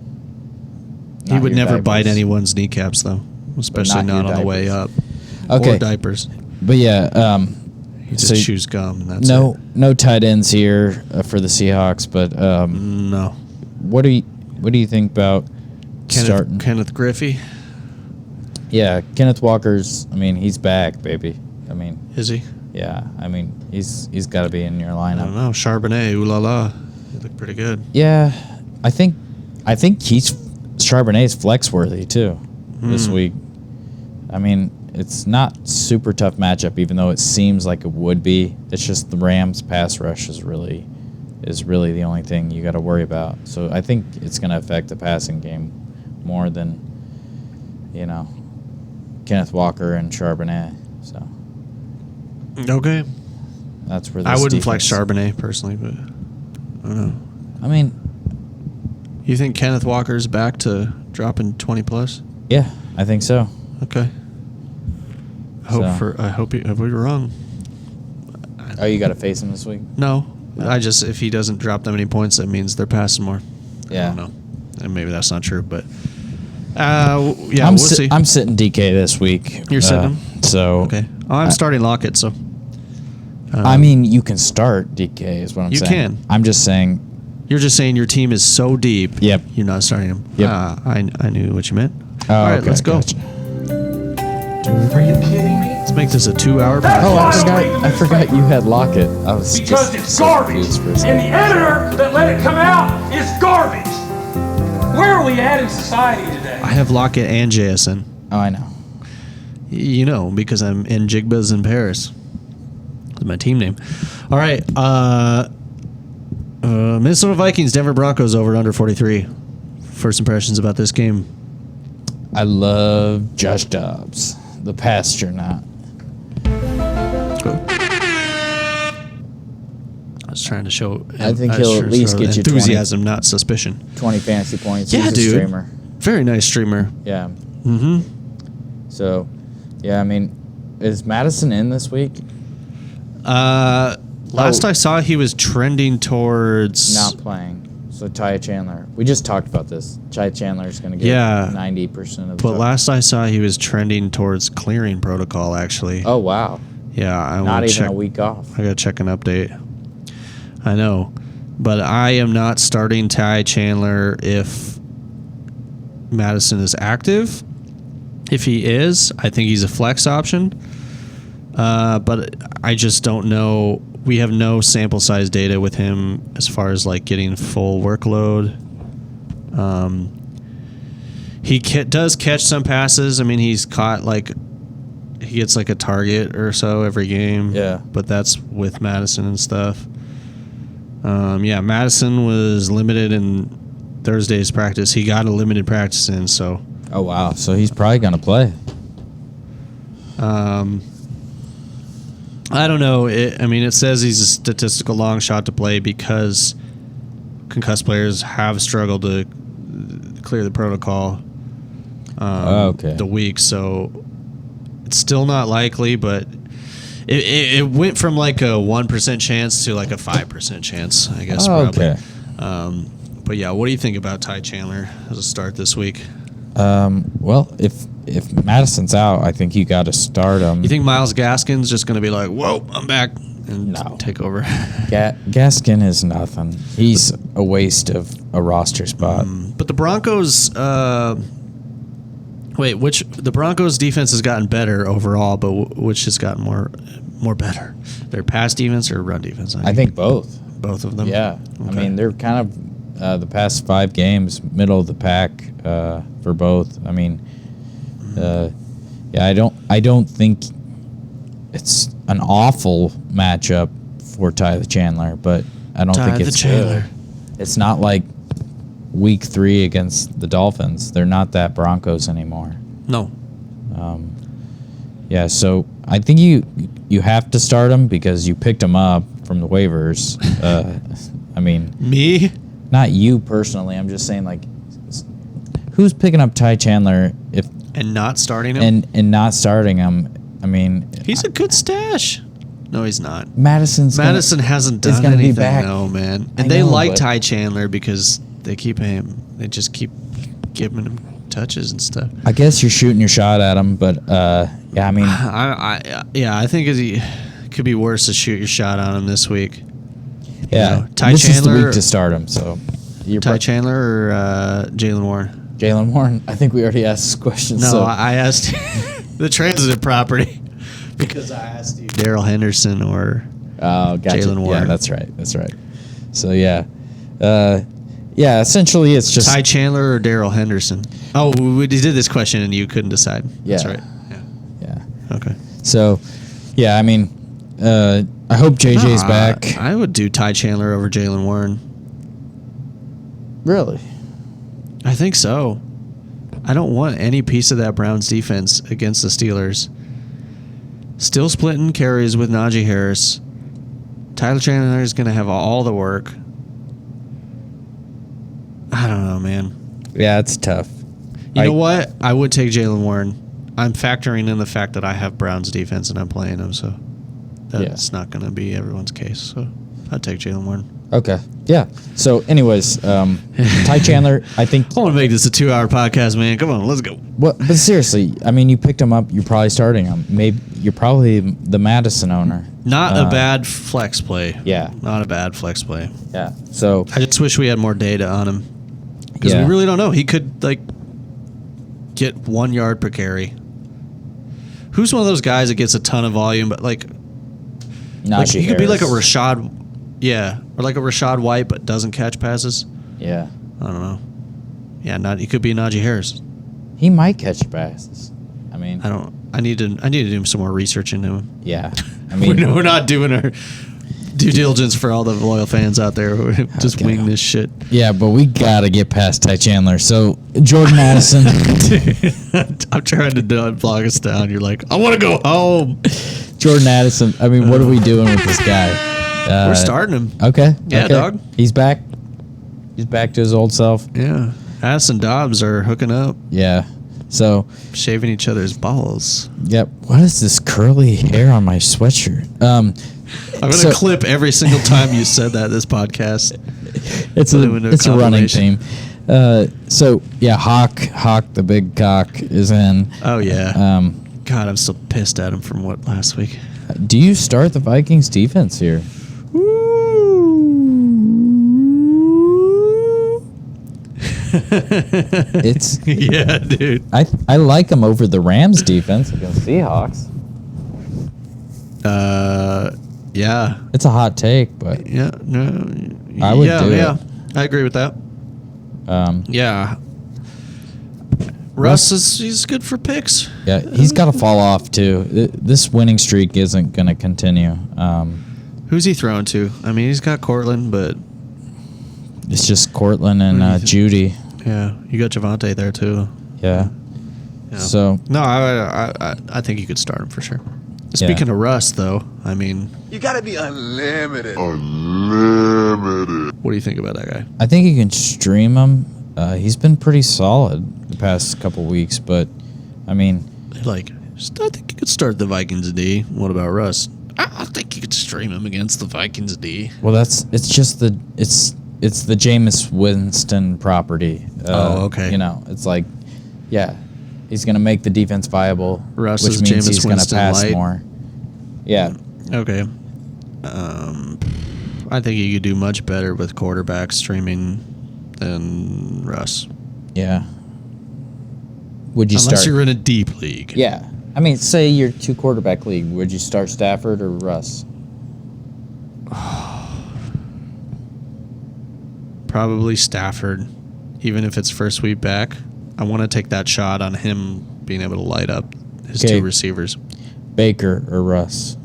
He Not would your never diapers. bite anyone's kneecaps, though, especially not not your on the way diapers. up. Okay. Or diapers. But yeah, He just chews gum, and that's no it. no tight ends here for the Seahawks. But No. what do you think about starting? Kenneth Griffey? Yeah, Kenneth Walker's. I mean, he's back, baby. I mean, Is he? yeah. I mean, he's got to be in your I don't lineup. know. Charbonnet, ooh la la. He looked pretty good. Yeah, I think Charbonnet's flex worthy too this week. I mean, it's not super tough matchup, even though it seems like it would be. It's just the Rams' pass rush is really the only thing you got to worry about. So I think it's going to affect the passing game more than Kenneth Walker and Charbonnet. So Okay. that's where I this wouldn't flex defense- Charbonnet personally, but I don't know. I mean, You think Kenneth Walker's back to dropping 20 plus? yeah, I think so. Okay. I hope you're wrong. Oh, you got to face him this week? No. If he doesn't drop that many points, that means they're passing more. Yeah. I don't know. And maybe that's not true, but we'll see. I'm sitting DK this week. You're sitting him? So Okay. I'm starting Lockett, so. I mean, you can start DK is what I'm You saying. can. I'm just saying. You're just saying your team is so deep. Yep. You're not starting him. Yep. I knew what you meant. Oh, All right, okay, let's go. gotcha. Are you kidding me? Let's make this a 2-hour. That's Oh, why I don't forgot. read the I forgot newspaper. you had Lockett. I was Because just it's so garbage. confused for a And second. the editor that let it come out is garbage. Where are we at in society today? I have Lockett and JSN. Oh, I know. You know, because I'm in Jigba's in Paris. That's my team name. All right. Minnesota Vikings, Denver Broncos over under 43. First impressions about this game. I love Josh Dobbs, the pastronaut. I was trying to show. I think he'll at least get you enthusiasm, not suspicion. 20 fantasy points. Yeah, He's a dude. streamer. Very nice streamer. Yeah. Mm-hmm. So, yeah, I mean, is Madison in this week? Last I saw, he was trending towards Not playing. So Ty Chandler. We just talked about this. Ty Chandler is going to get 90% of the But vote. last I saw, he was trending towards clearing protocol. Actually. Oh, wow. Yeah, I Not will even check. a week off. I gotta check an update. I know, but I am not starting Ty Chandler if Madison is active. If he is, I think he's a flex option. But I just don't know. We have no sample size data with him as far as like getting full workload. He does catch some passes. I mean, he's caught like he gets like a target or so every game. Yeah. But that's with Madison and stuff. Yeah, Madison was limited in Thursday's practice. He got a limited practice in, so. Oh, wow. So he's probably going to play. I don't know. It says he's a statistical long shot to play because concussed players have struggled to clear the protocol the week. So it's still not likely, but it went from like a 1% chance to like a 5% chance, I guess. Probably. Okay. But yeah, what do you think about Ty Chandler as a start this week? Well, if Madison's out, I think you got to start him. You think Miles Gaskin's just going to be like, whoa, I'm back, and No. take over? Gaskin is nothing. He's a waste of a roster spot. But the Broncos, the Broncos defense has gotten better overall, but which has gotten more better? Their pass defense or run defense? I think both. Both of them. Yeah. Okay. I mean, they're kind of the past 5 games, middle of the pack for both. I mean, I don't think it's an awful matchup for Tyler Chandler, but I don't think it's good. It's not like week 3 against the Dolphins. They're not that Broncos anymore. No. Yeah, so I think you have to start him because you picked him up from the waivers. I mean, Me? not you personally. I'm just saying, like, who's picking up Ty Chandler And not starting him? and not starting him? I mean, He's a good stash. No, he's not. Madison hasn't is done gonna be anything. back. No, man. I And they know, like but- Ty Chandler because they keep him. They just keep giving him touches and stuff. I guess you're shooting your shot at him, but yeah, I mean, I think it could be worse to shoot your shot on him this week. yeah, know, Ty this is the Chandler- week to start him. So, you're Ty Chandler or Jalen Warren? Jalen Warren. I think we already asked this question. No, so. I asked the transitive property because I asked you Daryl Henderson or Oh, gotcha. Jalen Warren. Yeah, that's right. So yeah, yeah. Essentially, it's just Ty Chandler or Daryl Henderson. Oh, we did this question and you couldn't decide. That's Yeah. right. Yeah. yeah. Okay. So, yeah. I mean, I hope JJ's back. I would do Ty Chandler over Jalen Warren. Really? I think so. I don't want any piece of that Browns defense against the Steelers. Still splitting carries with Najee Harris. Tyler Chandler is going to have all the work. I don't know, man. Yeah, it's tough. You know what? I would take Jalen Warren. I'm factoring in the fact that I have Browns defense and I'm playing them, so that's not going to be everyone's case. So I'd take Jalen Warren. Okay. Yeah. So, anyways, Ty Chandler, I think. I want to make this a 2-hour podcast, man. Come on, let's go. But seriously, I mean, you picked him up. You're probably starting him. Maybe you're probably the Madison owner. Not a bad flex play. Yeah. Not a bad flex play. Yeah. So I just wish we had more data on him because Yeah. we really don't know. He could get 1 yard per carry. Who's one of those guys that gets a ton of volume, but Najee he could be like a Harris. Rashad, or like a Rashad White, but doesn't catch passes. Yeah. I don't know. Yeah, he could be Najee Harris. He might catch passes. I mean, I need to do some more research into him. yeah. I mean, We're not doing our due diligence for all the loyal fans out there who just Okay. wing this shit. Yeah, but we gotta get past Ty Chandler. So Jordan Addison, I'm trying to blog us down. You're like, I want to go home. Jordan Addison. I mean, what are we doing with this guy? We're starting him. Okay. Yeah, okay. dog. He's back. He's back to his old self. Yeah. Addison Dobbs are hooking up, Yeah. So, shaving each other's balls. yep. What is this curly hair on my sweatshirt? I'm going to So- clip every single time you said that this podcast. It's Put him into a running compilation. theme. So yeah, Hawk, the big cock is in. Oh, yeah. God, I'm still pissed at him from what last week. Do you start the Vikings defense here? It's Yeah, dude. I like him over the Rams defense against Seahawks. Yeah. It's a hot take, but Yeah. No. I would yeah, do it. yeah. I agree with that. Yeah. Russ he's good for picks. yeah, he's got to fall off too. This winning streak isn't going to continue. Who's he throwing to? I mean, he's got Cortland, but It's just Cortland and Judy. yeah, you got Javante there too. Yeah. Yeah. So No, I think you could start him for sure. Speaking of Russ, though, I mean, You gotta be unlimited. what do you think about that guy? I think you can stream him. He's been pretty solid the past couple weeks, but I mean, Like, I think you could start the Vikings D. What about Russ? I think you could stream him against the Vikings D. well, it's the Jameis Winston property. Okay. You know, it's like, yeah, he's gonna make the defense viable, Russ which is means Jameis he's gonna Winston pass light. more. Yeah, Okay. I think you could do much better with quarterbacks streaming than Russ. yeah. Would you Unless start? you're in a deep league. Yeah, I mean, say you're 2-quarterback league. Would you start Stafford or Russ? Probably Stafford, even if it's first week back. I want to take that shot on him being able to light up his Okay. two receivers. Baker or Russ?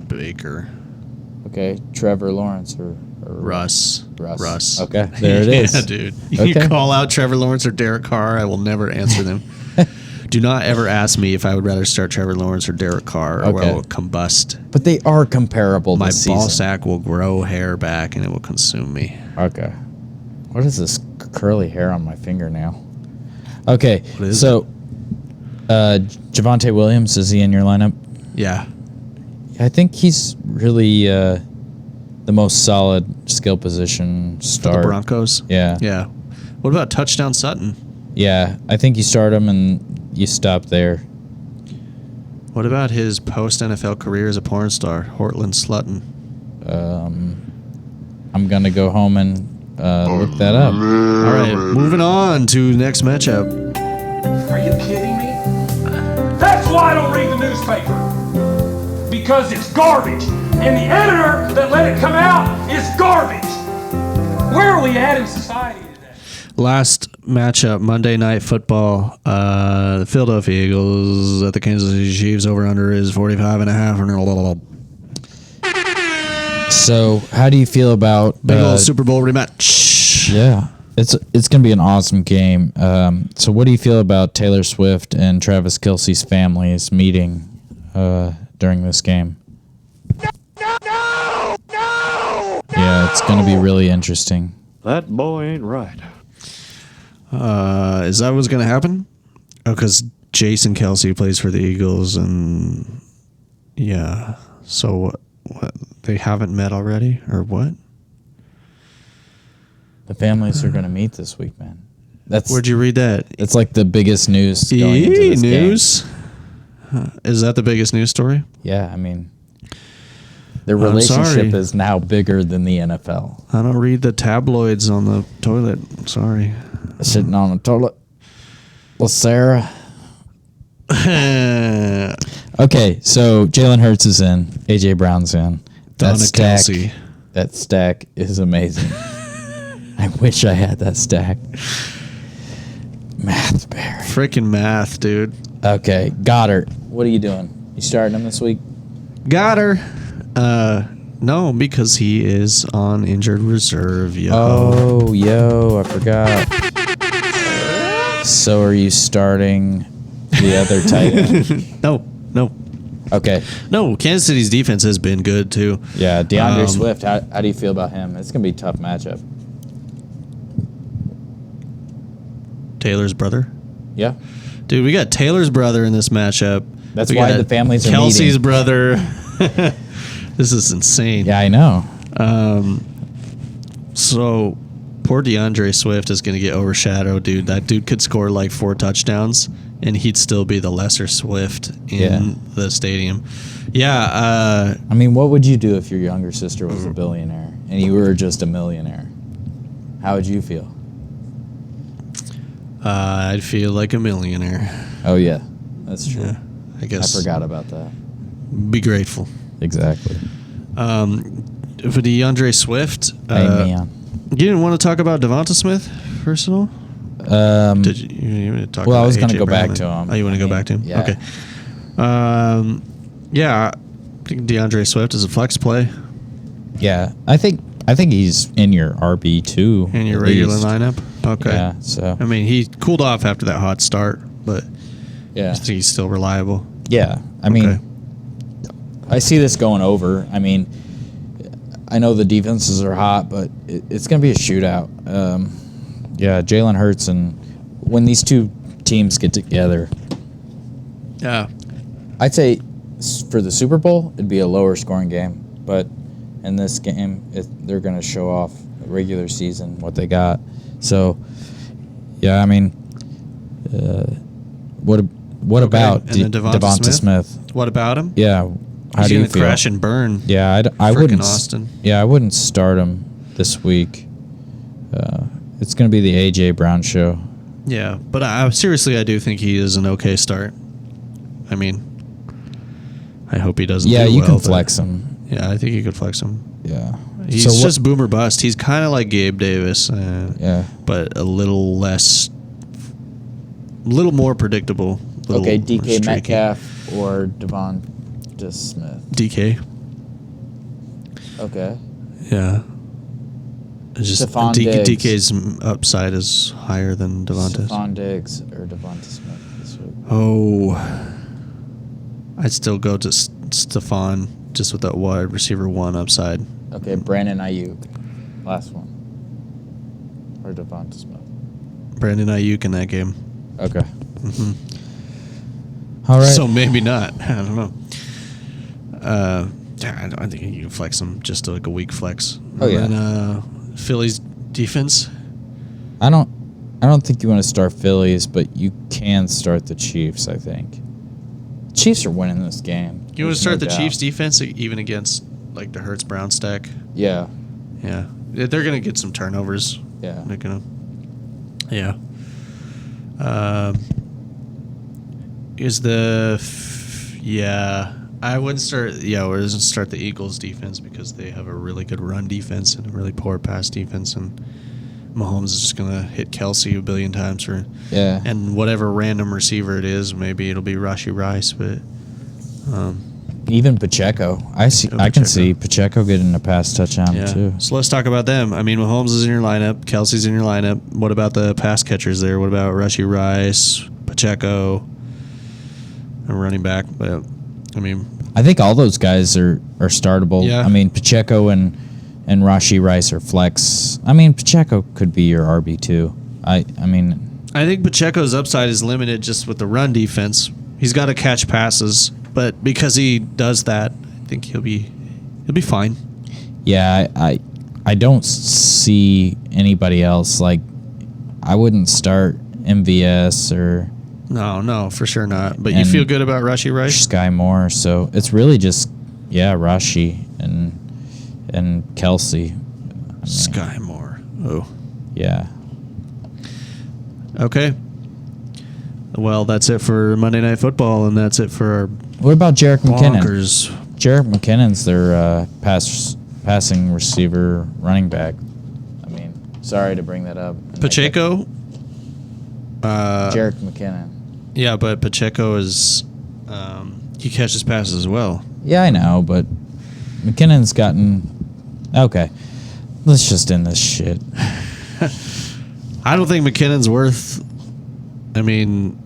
Baker. Okay, Trevor Lawrence or Russ. Russ. Okay, there it is. Yeah, dude. Okay. You call out Trevor Lawrence or Derek Carr, I will never answer them. Do not ever ask me if I would rather start Trevor Lawrence or Derek Carr, or Okay. I will combust. But they are comparable My this ball season. sack will grow hair back and it will consume me. Okay. What is this curly hair on my fingernail? Okay, What is so Javonte Williams, is he in your lineup? Yeah. I think he's really the most solid skill position For start. the Broncos. Yeah. Yeah. What about touchdown Sutton? Yeah, I think you start him and you stop there. What about his post NFL career as a porn star, Hortland Slutton? I'm going to go home and look that up. All right, moving on to next matchup. Are you kidding me? That's why I don't read the newspaper. Because it's garbage. And the editor that let it come out is garbage. Where are we at in society today? Last matchup, Monday Night Football. The Philadelphia Eagles at the Kansas City Chiefs. Over under is 45.5. So, how do you feel about Big old Super Bowl rematch. Yeah, it's gonna be an awesome game. So, what do you feel about Taylor Swift and Travis Kelce's families meeting during this game? No! Yeah, it's gonna be really interesting. That boy ain't right. Is that what's going to happen? Oh, because Jason Kelsey plays for the Eagles, and yeah. So what? They haven't met already, or what? The families are gonna meet this week, man. Where'd you read that? It's like the biggest news going into this game. News. Is that the biggest news story? Yeah, I mean, their I'm relationship sorry. is now bigger than the NFL. I don't read the tabloids on the toilet. Sorry. Sitting on a toilet. Well, Sarah. Okay, so Jalen Hurts is in. AJ Brown's in. Donna Kelce. That stack is amazing. I wish I had that stack. Math bear. Freaking math, dude. Okay, Goddard. What are you doing? You starting him this week? Got her. No, because he is on injured reserve. Yo. Oh, yo, I forgot. So are you starting the other tight end? No. Okay. No, Kansas City's defense has been good too. Yeah, DeAndre Swift. How do you feel about him? It's gonna be a tough matchup. Taylor's brother. Yeah. Dude, we got Taylor's brother in this matchup. That's We why got the families are Kelsey's meeting. brother. This is insane. Yeah, I know. So poor DeAndre Swift is going to get overshadowed, dude. That dude could score like 4 touchdowns, and he'd still be the lesser Swift in the stadium. Yeah. I mean, what would you do if your younger sister was a billionaire and you were just a millionaire? How would you feel? I'd feel like a millionaire. Oh yeah, that's true. Yeah, I guess. I forgot about that. Be grateful. Exactly. For DeAndre Swift, Amen. you didn't want to talk about Devonta Smith, first of all? Did you want to talk Well, about I was going to AJ go Brown? back to him. Oh, you want to go back to him? Yeah. Okay. Yeah, I think DeAndre Swift is a flex play Yeah, I think he's in your RB2 in your at regular least. lineup. Okay. Yeah. So I mean, he cooled off after that hot start, but yeah, I think he's still reliable. yeah. I mean, Okay. I see this going over. I mean, I know the defenses are hot, but it's going to be a shootout. Yeah, Jalen Hurts, and when these two teams get together, Yeah. I'd say for the Super Bowl, it'd be a lower scoring game. But in this game, they're going to show off the regular season, what they got. So, yeah, I mean, what about And then Devonta Devonta Smith? Smith? What about him? Yeah, how He's do you going to feel? crash and burn. Yeah, I Frickin' wouldn't. Austin. Yeah, I wouldn't start him this week. It's going to be the AJ Brown show. Yeah, but I seriously, I do think he is an okay start. I mean, I hope he doesn't. Yeah, do you well, can but- flex him. Yeah, I think you could flex him. Yeah, He's So what- just boomer bust. He's kind of like Gabe Davis, yeah. but a little more predictable. little Okay, more DK streaky. Metcalf or Devonta Smith. DK. Okay. Yeah. It's just Stephon Diggs. DK's upside is higher than Devonta's. Stephon Diggs or Devonta Smith this week. Oh, I'd still go to Stephon just with that wide receiver 1 upside. Okay, Brandon Ayuk. Last one. Or Devonta Smith. Brandon Ayuk in that game. Okay. All right. So maybe not. I don't know. I think you can flex them just like a weak flex. Oh, yeah. And then, Phillies defense. I don't think you want to start Phillies, but you can start the Chiefs, I think. Chiefs are winning this game. You want to There's start no the doubt. Chiefs defense even against like the Hurts Brown stack? Yeah. Yeah, they're gonna get some turnovers. Yeah. They're gonna. Yeah. Yeah. I wouldn't start. Yeah, we wouldn't start the Eagles defense because they have a really good run defense and a really poor pass defense, and Mahomes is just gonna hit Kelsey a billion times for. Yeah. And whatever random receiver it is, maybe it'll be Rashee Rice, but. Even Pacheco. I can Pacheco. see Pacheco getting a pass touchdown Yeah. too. So let's talk about them. I mean, Mahomes is in your lineup. Kelsey's in your lineup. What about the pass catchers there? What about Rashee Rice, Pacheco, and running back? But I mean, I think all those guys are startable. Yeah. I mean, Pacheco and Rashee Rice are flex. I mean, Pacheco could be your RB2. I mean, I think Pacheco's upside is limited just with the run defense. He's got to catch passes, but because he does that, I think he'll be fine. yeah, I don't see anybody else. Like, I wouldn't start MVS or No, for sure not. But you And feel good about Rashee Rice? Sky Moore. So it's really just Rashee and Kelsey. I mean, Sky Moore. Oh, Yeah. okay. Well, that's it for Monday Night Football, and that's it for our What about Jerick McKinnon? bonkers. Jerick McKinnon's their passing receiver running back. I mean, sorry to bring that up. Pacheco. Jerick McKinnon. Yeah, but Pacheco is he catches passes as well. Yeah, I know, but McKinnon's gotten okay. Let's just end this shit. I don't think McKinnon's worth. I mean,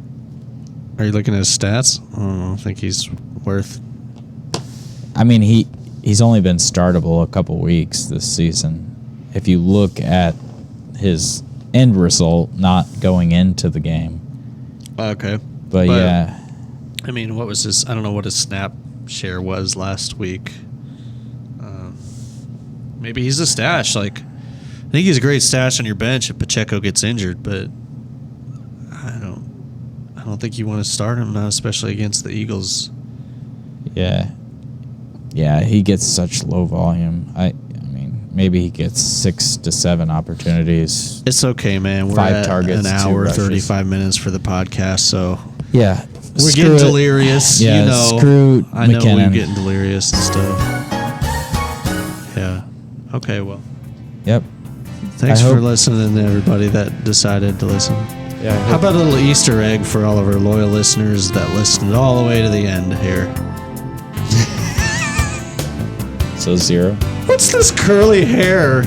are you looking at his stats? I don't think he's worth. I mean, he's only been startable a couple weeks this season. If you look at his end result, not going into the game. Okay, But yeah, I mean, what was his? I don't know what his snap share was last week. Maybe he's a stash. Like, I think he's a great stash on your bench if Pacheco gets injured, but I don't think you want to start him, not especially against the Eagles. yeah, he gets such low volume. I mean, maybe he gets 6 to 7 opportunities. It's okay, man. We're 5 at targets, an 2 hour, rushes. 35 minutes for the podcast, so Yeah, we're screw getting it. delirious. Yeah, you know, screw I know McKinnon. we're getting delirious and stuff. Yeah. Okay. Well, Yep. thanks I for hope- listening to everybody that decided to listen. Yeah. How about a little Easter egg for all of our loyal listeners that listened all the way to the end here? So 0. What's this curly hair?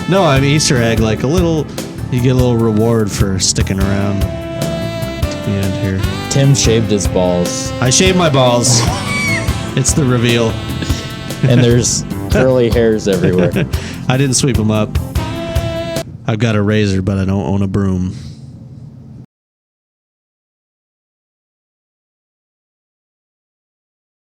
No, I mean Easter egg, like a little. You get a little reward for sticking around to the end here. Tim shaved his balls, I shaved my balls. It's the reveal. and there's curly hairs everywhere. I didn't sweep them up. I've got a razor, but I don't own a broom.